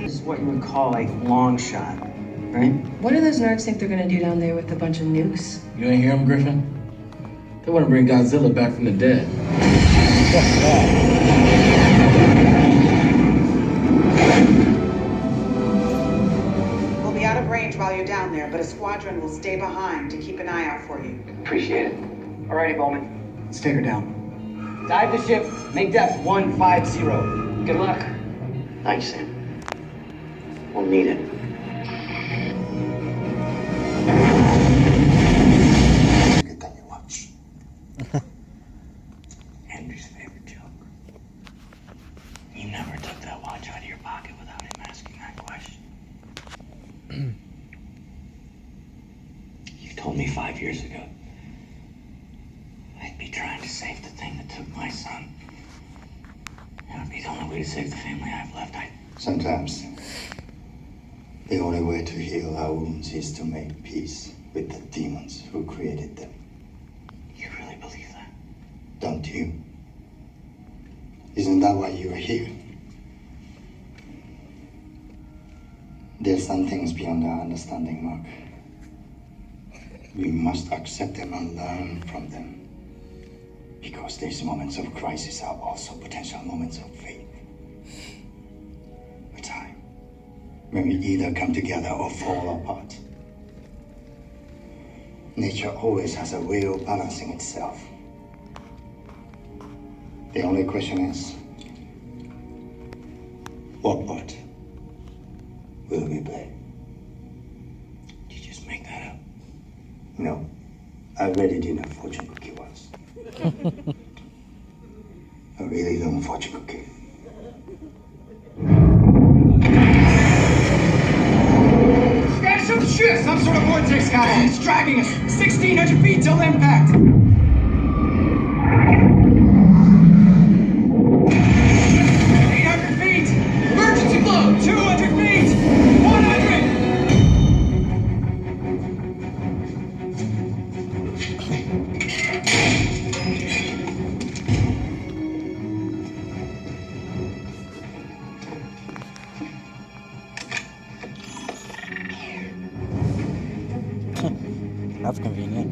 This is what you would call a long shot, right? What do those nerds think they're gonna do down there with a bunch of nukes? You ain't hear him, Griffin? They want to bring Godzilla back from the dead. We'll be out of range while you're down there, but a squadron will stay behind to keep an eye out for you. Appreciate it. Alrighty, Bowman. Let's take her down. Dive the ship, make depth 150. Good luck. Thanks, Sam. We'll need it. Henry's favorite joke. You never took that watch out of your pocket without him asking that question. You told me 5 years ago I'd be trying to save the thing that took my son. It would be the only way to save the family I've left. Sometimes the only way to heal our wounds is to make peace with the demons who created them. You really believe that? Don't you? Isn't that why you are here? There's some things beyond our understanding, Mark. We must accept them and learn from them. Because these moments of crisis are also potential moments of faith. A time when we either come together or fall apart. Nature always has a way of balancing itself. The only question is, what part will we play? Did you just make that up? No, I read it in a fortune cookie once. A really long fortune cookie. Got some shit! Some sort of vortex, guys. It's dragging us 1,600 feet till impact. 800 feet! Emergency flow! 200 feet! 100! That's convenient.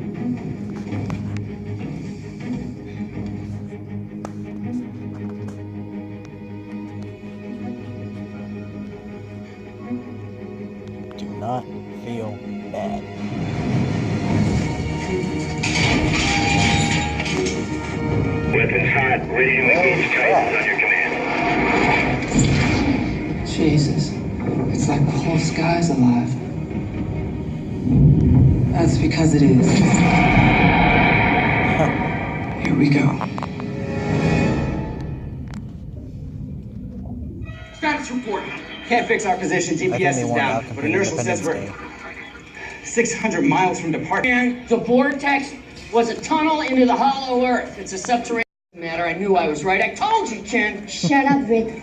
Do not feel bad. Weapons hot, ready to engage Titans on your command. sky's alive. That's because it is. Here we go. Status report. Can't fix our position. GPS is down, but inertial says we're 600 miles from departure. The vortex was a tunnel into the hollow earth. It's a subterranean matter. I knew I was right. I told you, Ken. Shut up, Rick.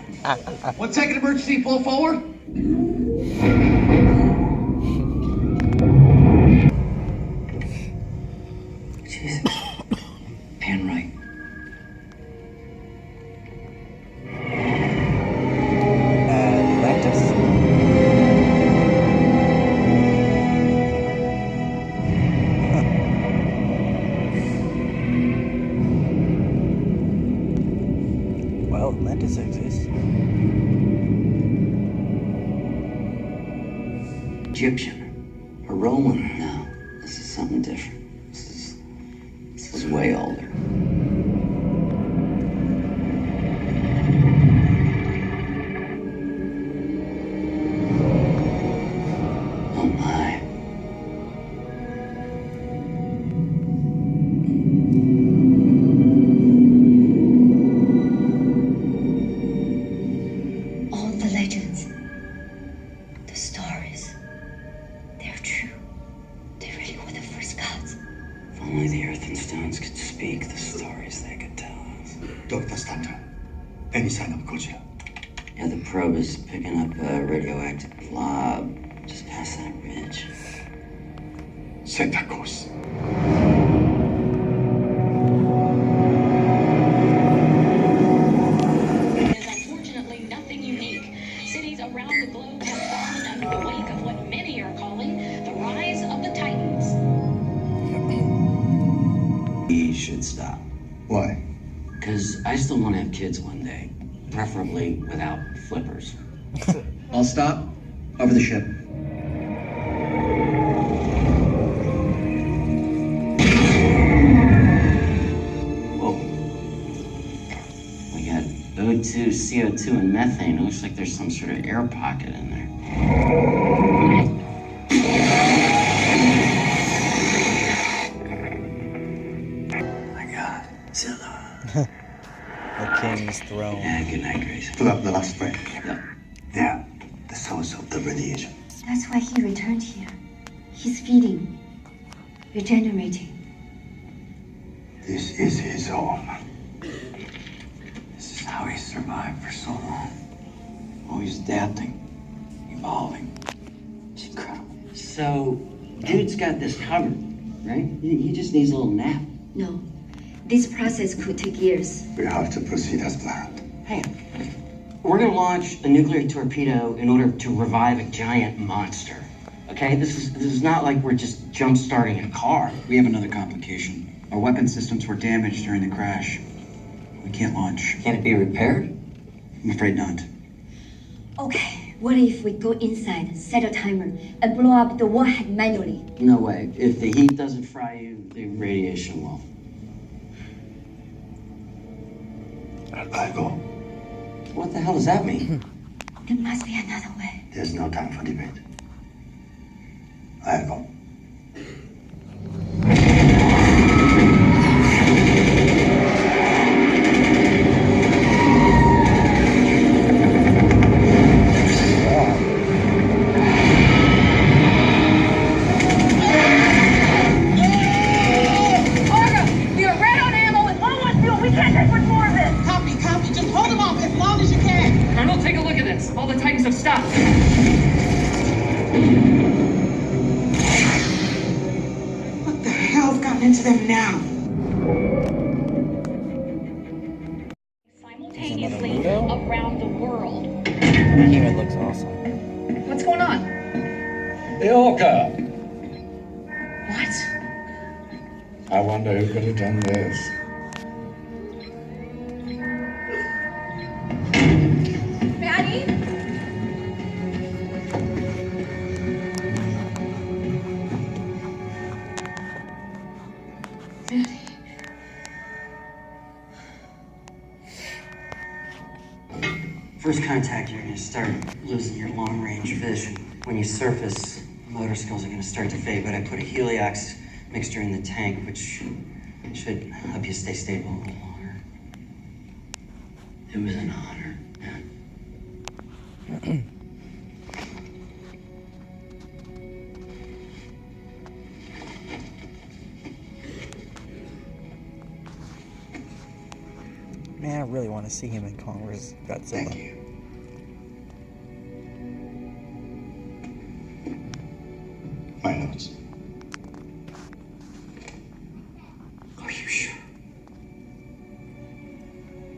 1 second emergency, pull forward. Jesus. Pan right. Atlantis. Well, Atlantis exists. Egyptian. Or Roman. No, this is something different. This is way older. Oh my. All the legends, the stories, they're true. They really were the first gods. If only the earth and stones could speak the stories they could tell us. Dr. Stanton, any sign of Godzilla? Yeah, the probe is picking up a radioactive blob just past that ridge. Set that course. Unfortunately, nothing unique. Cities around the globe have fallen under the wake of what many are calling the rise of the Titans. We should stop. Why? Because I still want to have kids one day, preferably without flippers. I'll stop. Over the ship. Whoa. We got O2, CO2, and methane. It looks like there's some sort of air pocket in there. My God, Zilla. The king's throne. Yeah, good night, Grace. Pull up the last frame. Yep. There, the source of the radiation. That's why he returned here. He's feeding, regenerating. This is his home. This is how he survived for so long. Always adapting, evolving. It's incredible. So, dude's got this covered, right? He just needs a little nap. No, this process could take years. We have to proceed as planned. Hey, we're gonna launch a nuclear torpedo in order to revive a giant monster. Okay, this is not like we're just jump-starting a car. We have another complication. Our weapon systems were damaged during the crash. We can't launch. Can it be repaired? I'm afraid not. Okay, what if we go inside, set a timer, and blow up the warhead manually? No way. If the heat doesn't fry you, the radiation will. I go. What the hell does that mean? There must be another way. There's no time for debate. I go. Orca, we are red on ammo with low on fuel. We can't take much more of this. Copy, copy. Just hold them off as long as you can. Colonel, take a look at this. All the Titans have stopped. What the hell's gotten into them now? Simultaneously around the world. Here it looks awesome. What's going on? The Orca. What? I wonder who could have done this. Maddie? First contact, you're gonna start losing your long-range vision. When you surface, motor skills are going to start to fade, but I put a heliox mixture in the tank, which should help you stay stable a little longer. It was an honor. Man, I really want to see him in Kong vs. Godzilla. Thank you. My notes. Are you sure?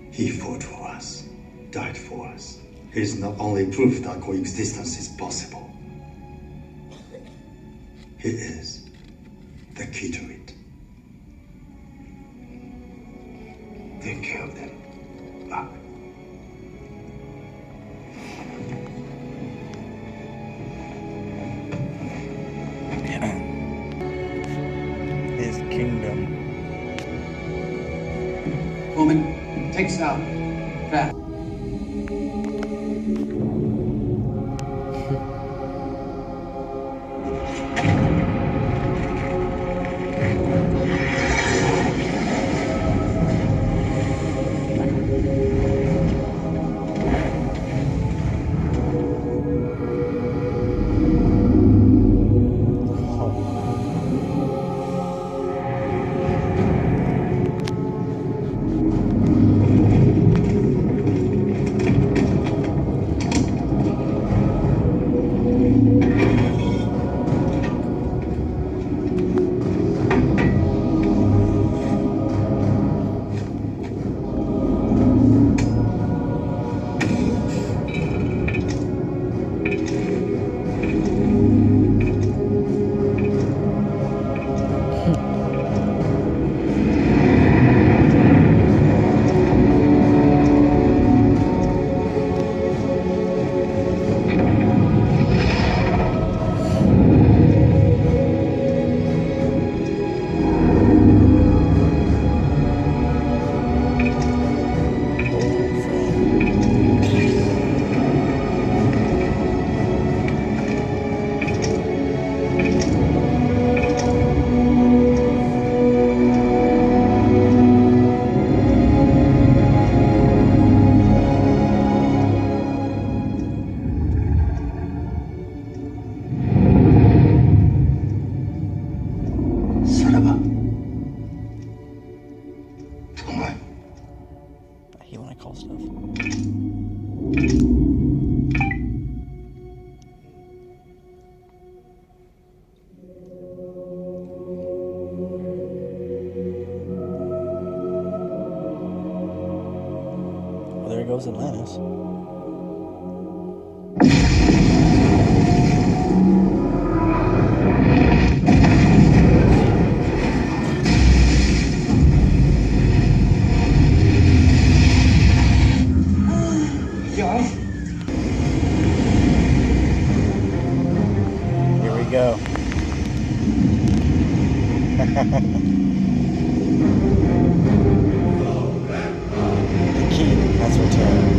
He fought for us, died for us. He's not only proof that coexistence is possible. He is the key to it. They killed them. Ah. His kingdom. Woman, take us out. Fast. Goes Atlantis. Here we go. The key has returned.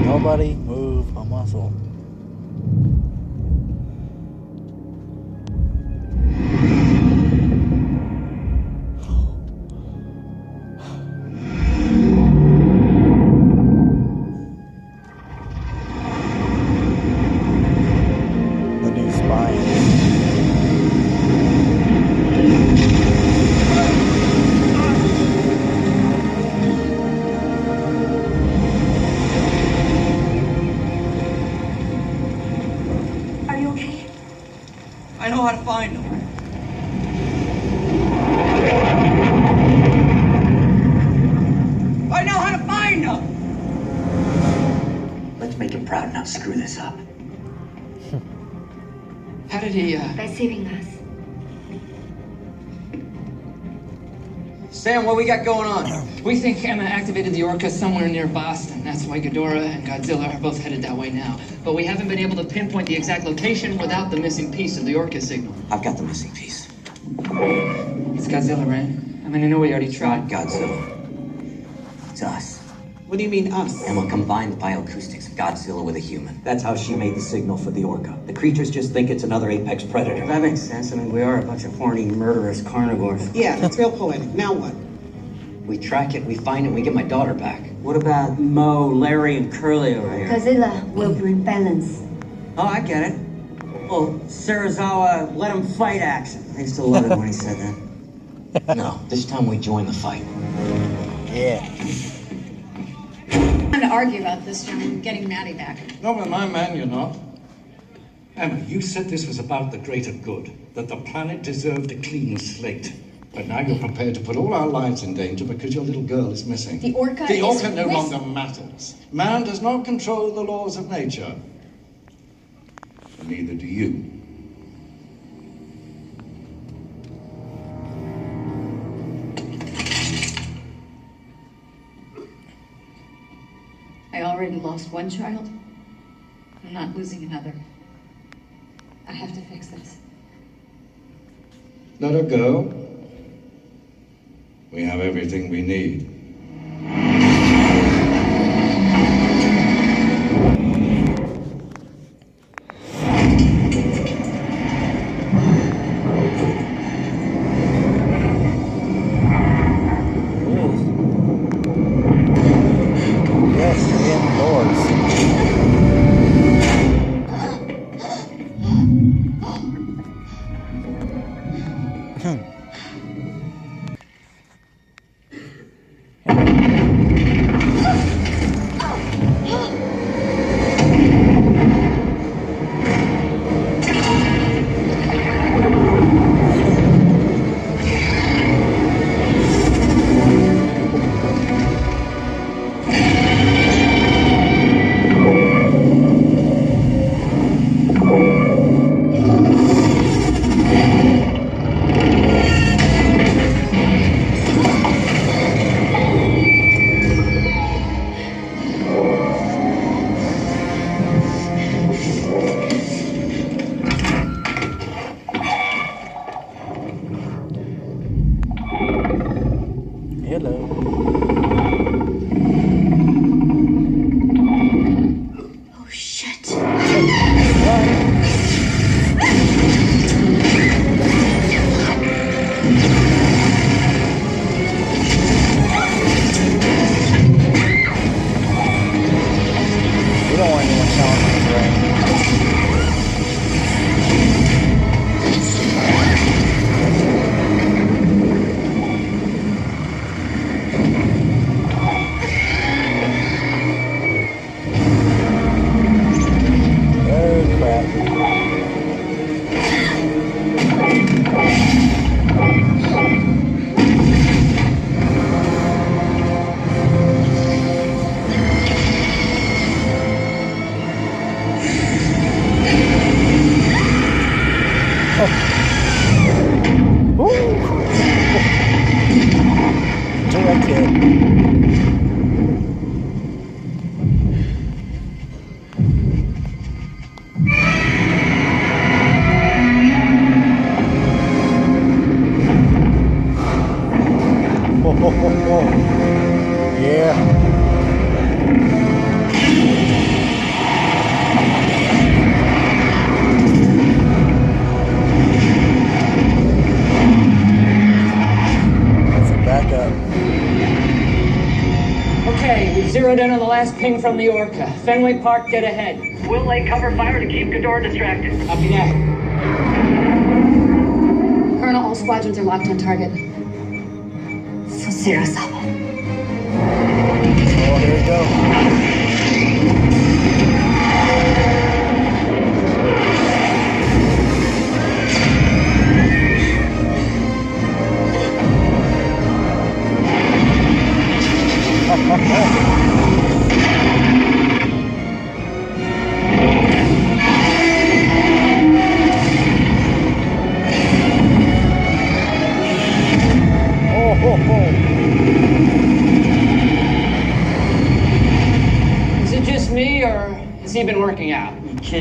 Nobody move a muscle. The new spine. I know how to find them. I know how to find them! Let's make him proud and not screw this up. How did he, By saving us. Sam, what we got going on? We think Emma activated the Orca somewhere near Boston. That's why Ghidorah and Godzilla are both headed that way now. But we haven't been able to pinpoint the exact location without the missing piece of the Orca signal. I've got the missing piece. It's Godzilla, right? I mean, I know we already tried. Godzilla. It's us. What do you mean, us? Emma combined the bioacoustics of Godzilla with a human. That's how she made the signal for the Orca. The creatures just think it's another apex predator. That makes sense. I mean, we are a bunch of horny, murderous carnivores. Yeah, that's real poetic. Now what? We track it, we find it, we get my daughter back. What about Mo, Larry, and Curly over here? Godzilla will bring balance. Oh, I get it. Well, Serizawa, let him fight action. I used to love it when he said that. No, this time we join the fight. Yeah. Time to argue about this, John. I'm getting Maddie back. Not with my man, you're not. Emma, you said this was about the greater good, that the planet deserved a clean slate. But now you're prepared to put all our lives in danger because your little girl is missing. The Orca The is Orca no with- longer matters. Man does not control the laws of nature. And neither do you. I already lost one child. I'm not losing another. I have to fix this. Let her go. We have everything we need. Zeroed in on the last ping from the Orca. Fenway Park, get ahead. We'll lay cover fire to keep Ghidorah distracted. Copy that. Colonel, all squadrons are locked on target. For Serizawa. Oh, here we go.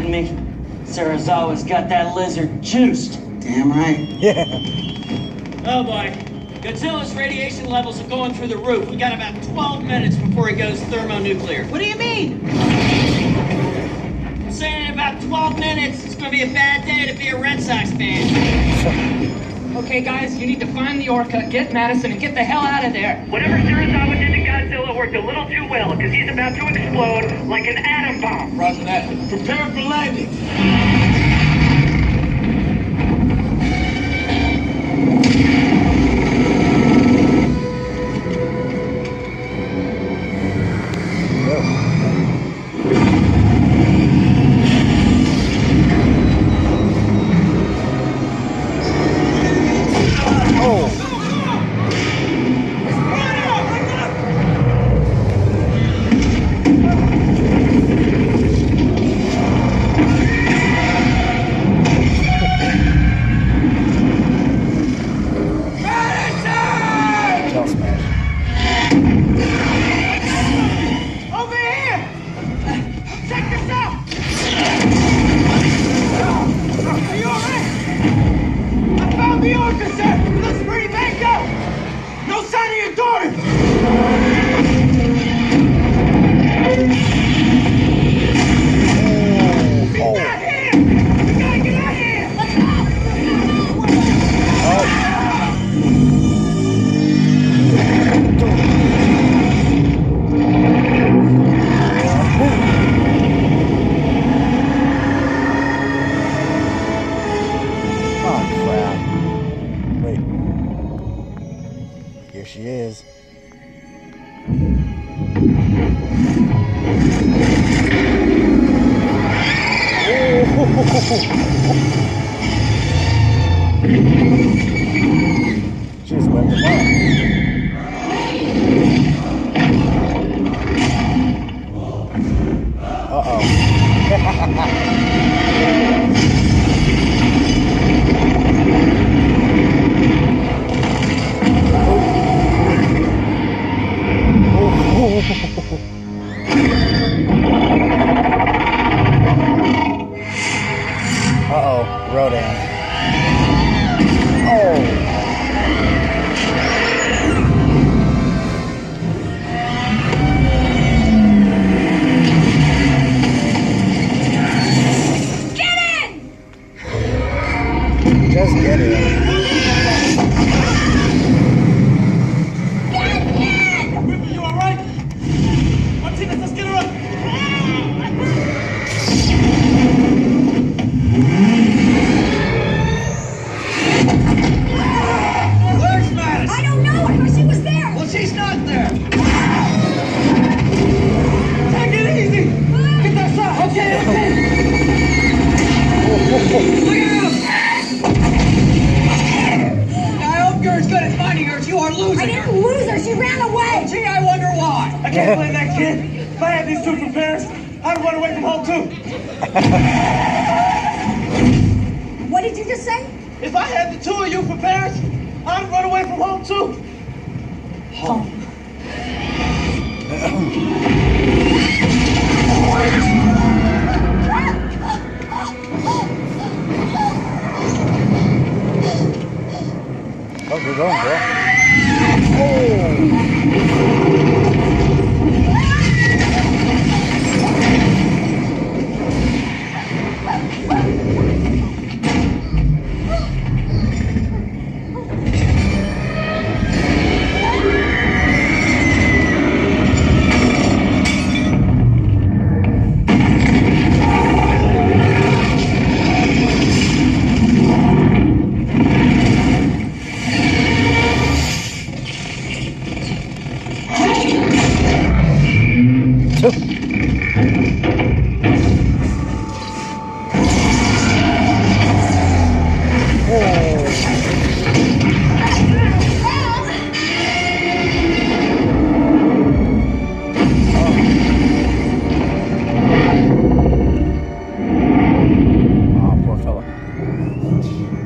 kidding me? Serizawa's got that lizard juiced. Damn right. Yeah. Oh boy. Godzilla's radiation levels are going through the roof. We got about 12 minutes before he goes thermonuclear. What do you mean? I'm saying in about 12 minutes, it's gonna be a bad day to be a Red Sox fan. Okay, guys, you need to find the Orca, get Madison, and get the hell out of there. Whatever Serizawa did to Godzilla worked a little too well, because he's about to explode like an atom bomb. Roger that. Prepare for landing. She is. She's left him up. Uh-oh. Uh-oh, Rodan. Oh! Get in! Just get in. Get in! Ripley, you alright? Martinez, let's get her up! Where's Madison? I don't know. I thought she was there. Well, she's not there. Take it easy. Get that shot. Okay. Look out! I hope you're as good at finding her as you are losing her. I didn't lose her. She ran away. Oh, gee, I wonder why. I can't blame that kid. If I had these two from Paris, I'd run away from home too. What did you just say? If I had the two of you from Paris, I'd run away from home too. Home. Oh, good going, girl. Oh!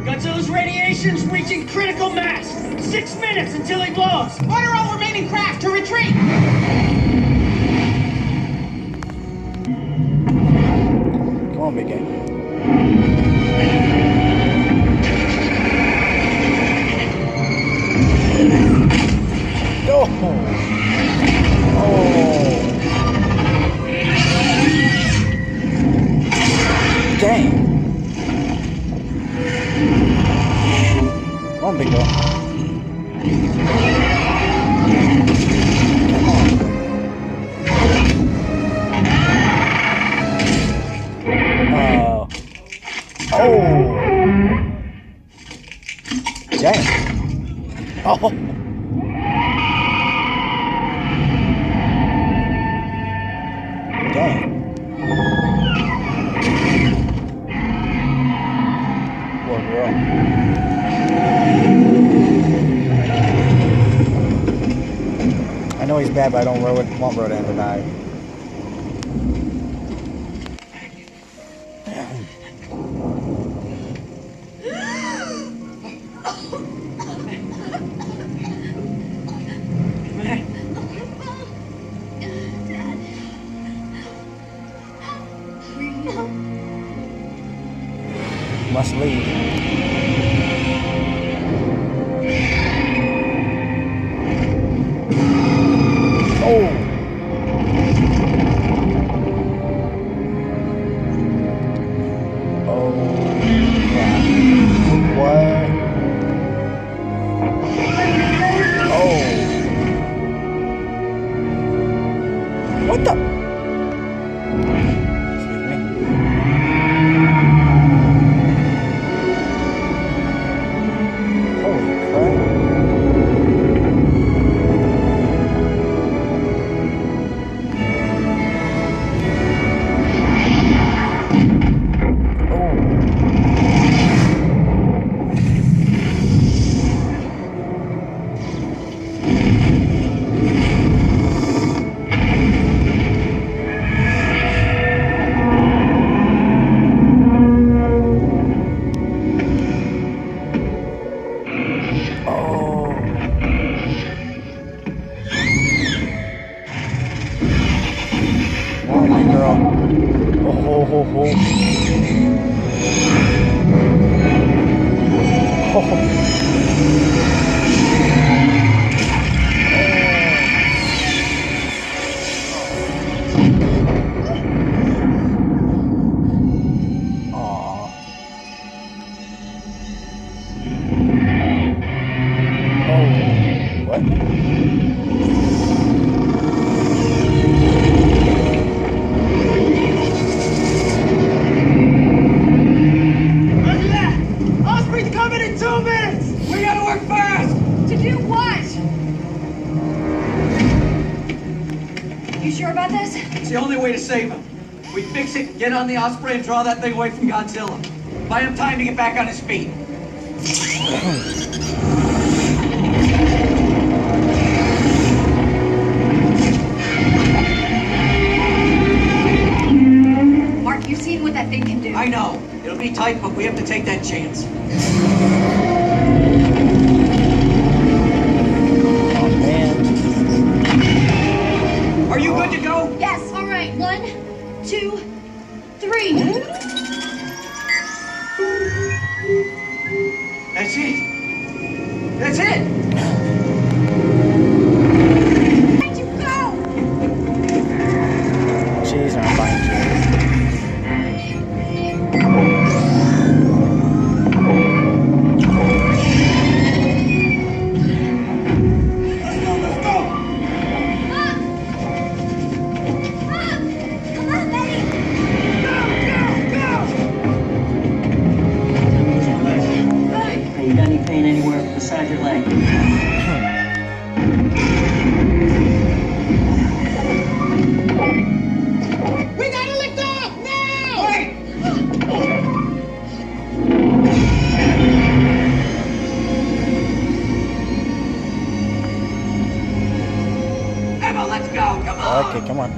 Godzilla's radiation's reaching critical mass. 6 minutes until he blows. Order all remaining craft to retreat. Come on, on, big game. Go! Oh! Dang! Come on, big girl. Oh! Dang! Oh! Dang! Poor girl. I know he's bad, but I don't want Rodan to die. Must leave. Oh! Oh, yeah. What? Oh. What the? Excuse me. Holy crap. Get on the Osprey and draw that thing away from Godzilla. Buy him time to get back on his feet. Mark, you've seen what that thing can do. I know. It'll be tight, but we have to take that chance. Oh, man. Are you good to go? Yes, all right. 1, 2, 3. That's it. That's it. Where'd you go? Jeez, I'm fine. Okay, come on.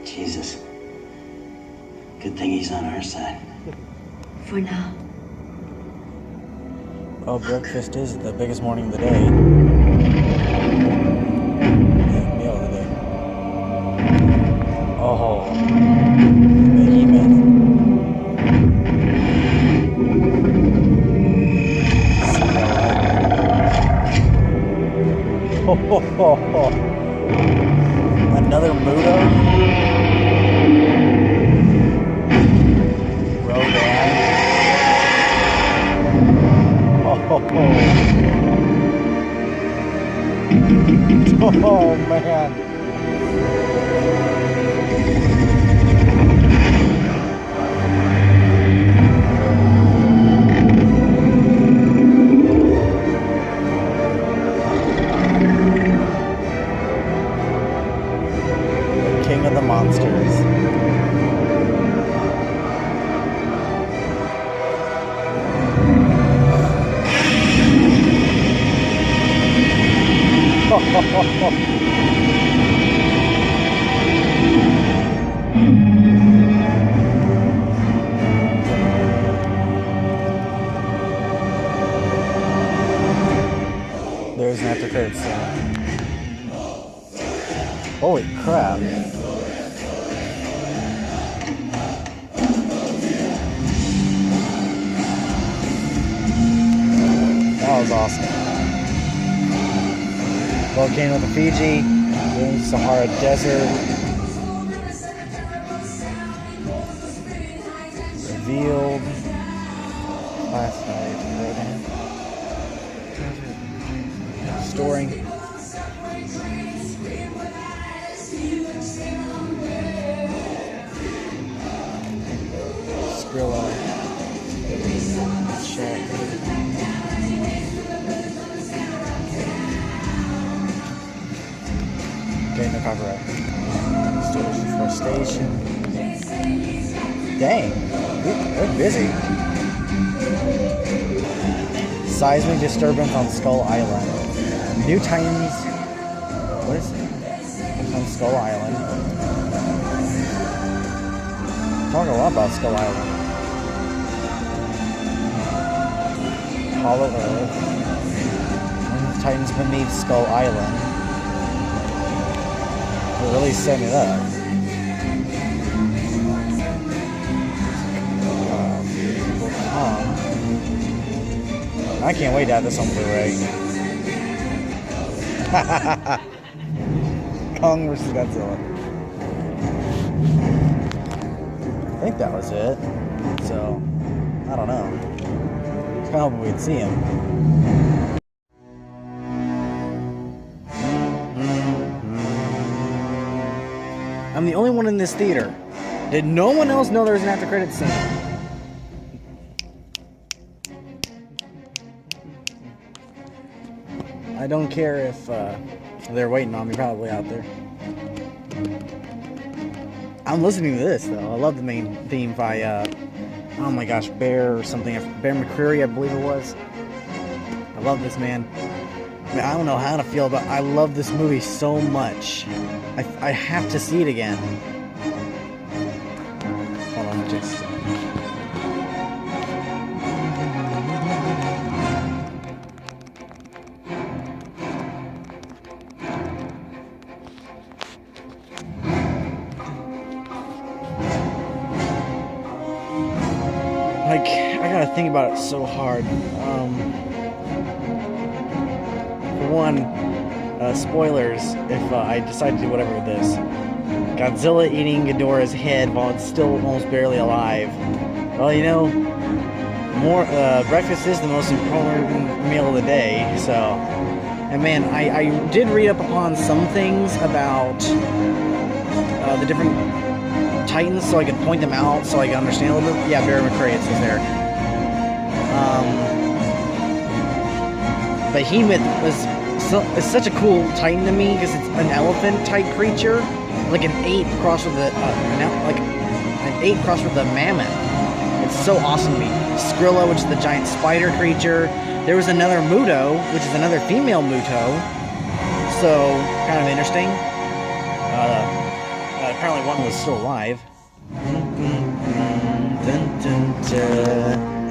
Jesus. Good thing he's on our side. For now. Oh, breakfast is the biggest morning of the day. Meal of the day. Oh, behemoth. Another Muto? Rodan. Oh man. King of the monsters. There's an after credits scene. Holy crap. That was awesome. Volcano of the Fiji, Sahara Desert, revealed, classified, storing, Skrilla, check. Okay, no copyright. Storage deforestation. Dang, they're busy. Seismic disturbance on Skull Island. New Titans. What is it? On Skull Island. Talk a lot about Skull Island. Hollow Earth. New Titans beneath Skull Island. We're really setting it up. I can't wait to have this on Blu-ray. Kong vs. Godzilla. I think that was it. So, I don't know. I was kind of hoping we'd see him. I'm the only one in this theater. Did no one else know there was an after credits scene? I don't care if they're waiting on me, probably out there. I'm listening to this though. I love the main theme by oh my gosh, Bear or something. Bear McCreary, I believe it was. I love this, man. I mean, I don't know how to feel, but I love this movie so much. I have to see it again. Hold on, just. Like, I gotta think about it so hard. For one, spoilers if I decide to do whatever with this. Godzilla eating Ghidorah's head while it's still almost barely alive. Well, you know, breakfast is the most important meal of the day, so. And man, I did read up upon some things about the different Titans, so I could point them out, so I could understand a little bit. Yeah, Bear McCreary, it says there. Behemoth is such a cool Titan to me because it's an elephant-type creature, like an ape crossed with an ape crossed with a mammoth. It's so awesome to me. Skrilla, which is the giant spider creature. There was another Muto, which is another female Muto. So kind of interesting. Apparently one was still alive.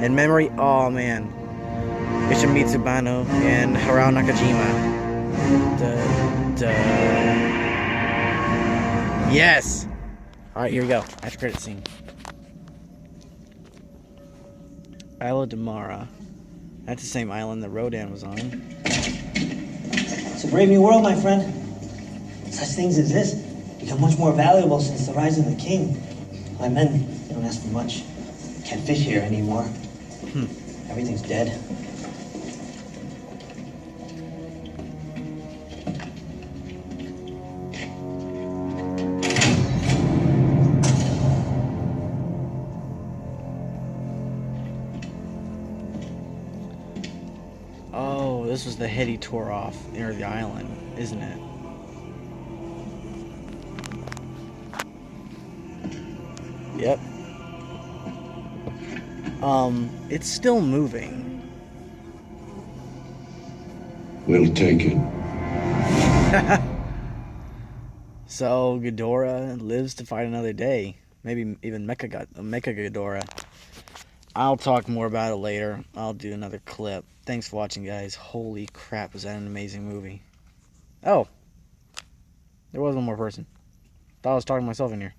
In memory, oh man. Ishimitsu Bano and Harao Nakajima. Yes! Alright, here we go. After credit scene. Isla de Mara. That's the same island that Rodan was on. It's a brave new world, my friend. Such things as this become much more valuable since the rise of the king. My men don't ask for much. Can't fish here anymore. Everything's dead. Oh, this was the head he tore off near the island, isn't it? Yep. It's still moving. We'll take it. So Ghidorah lives to fight another day. Maybe even Mecha Ghidorah. I'll talk more about it later. I'll do another clip. Thanks for watching, guys. Holy crap, was that an amazing movie. Oh. There was one more person. Thought I was talking to myself in here.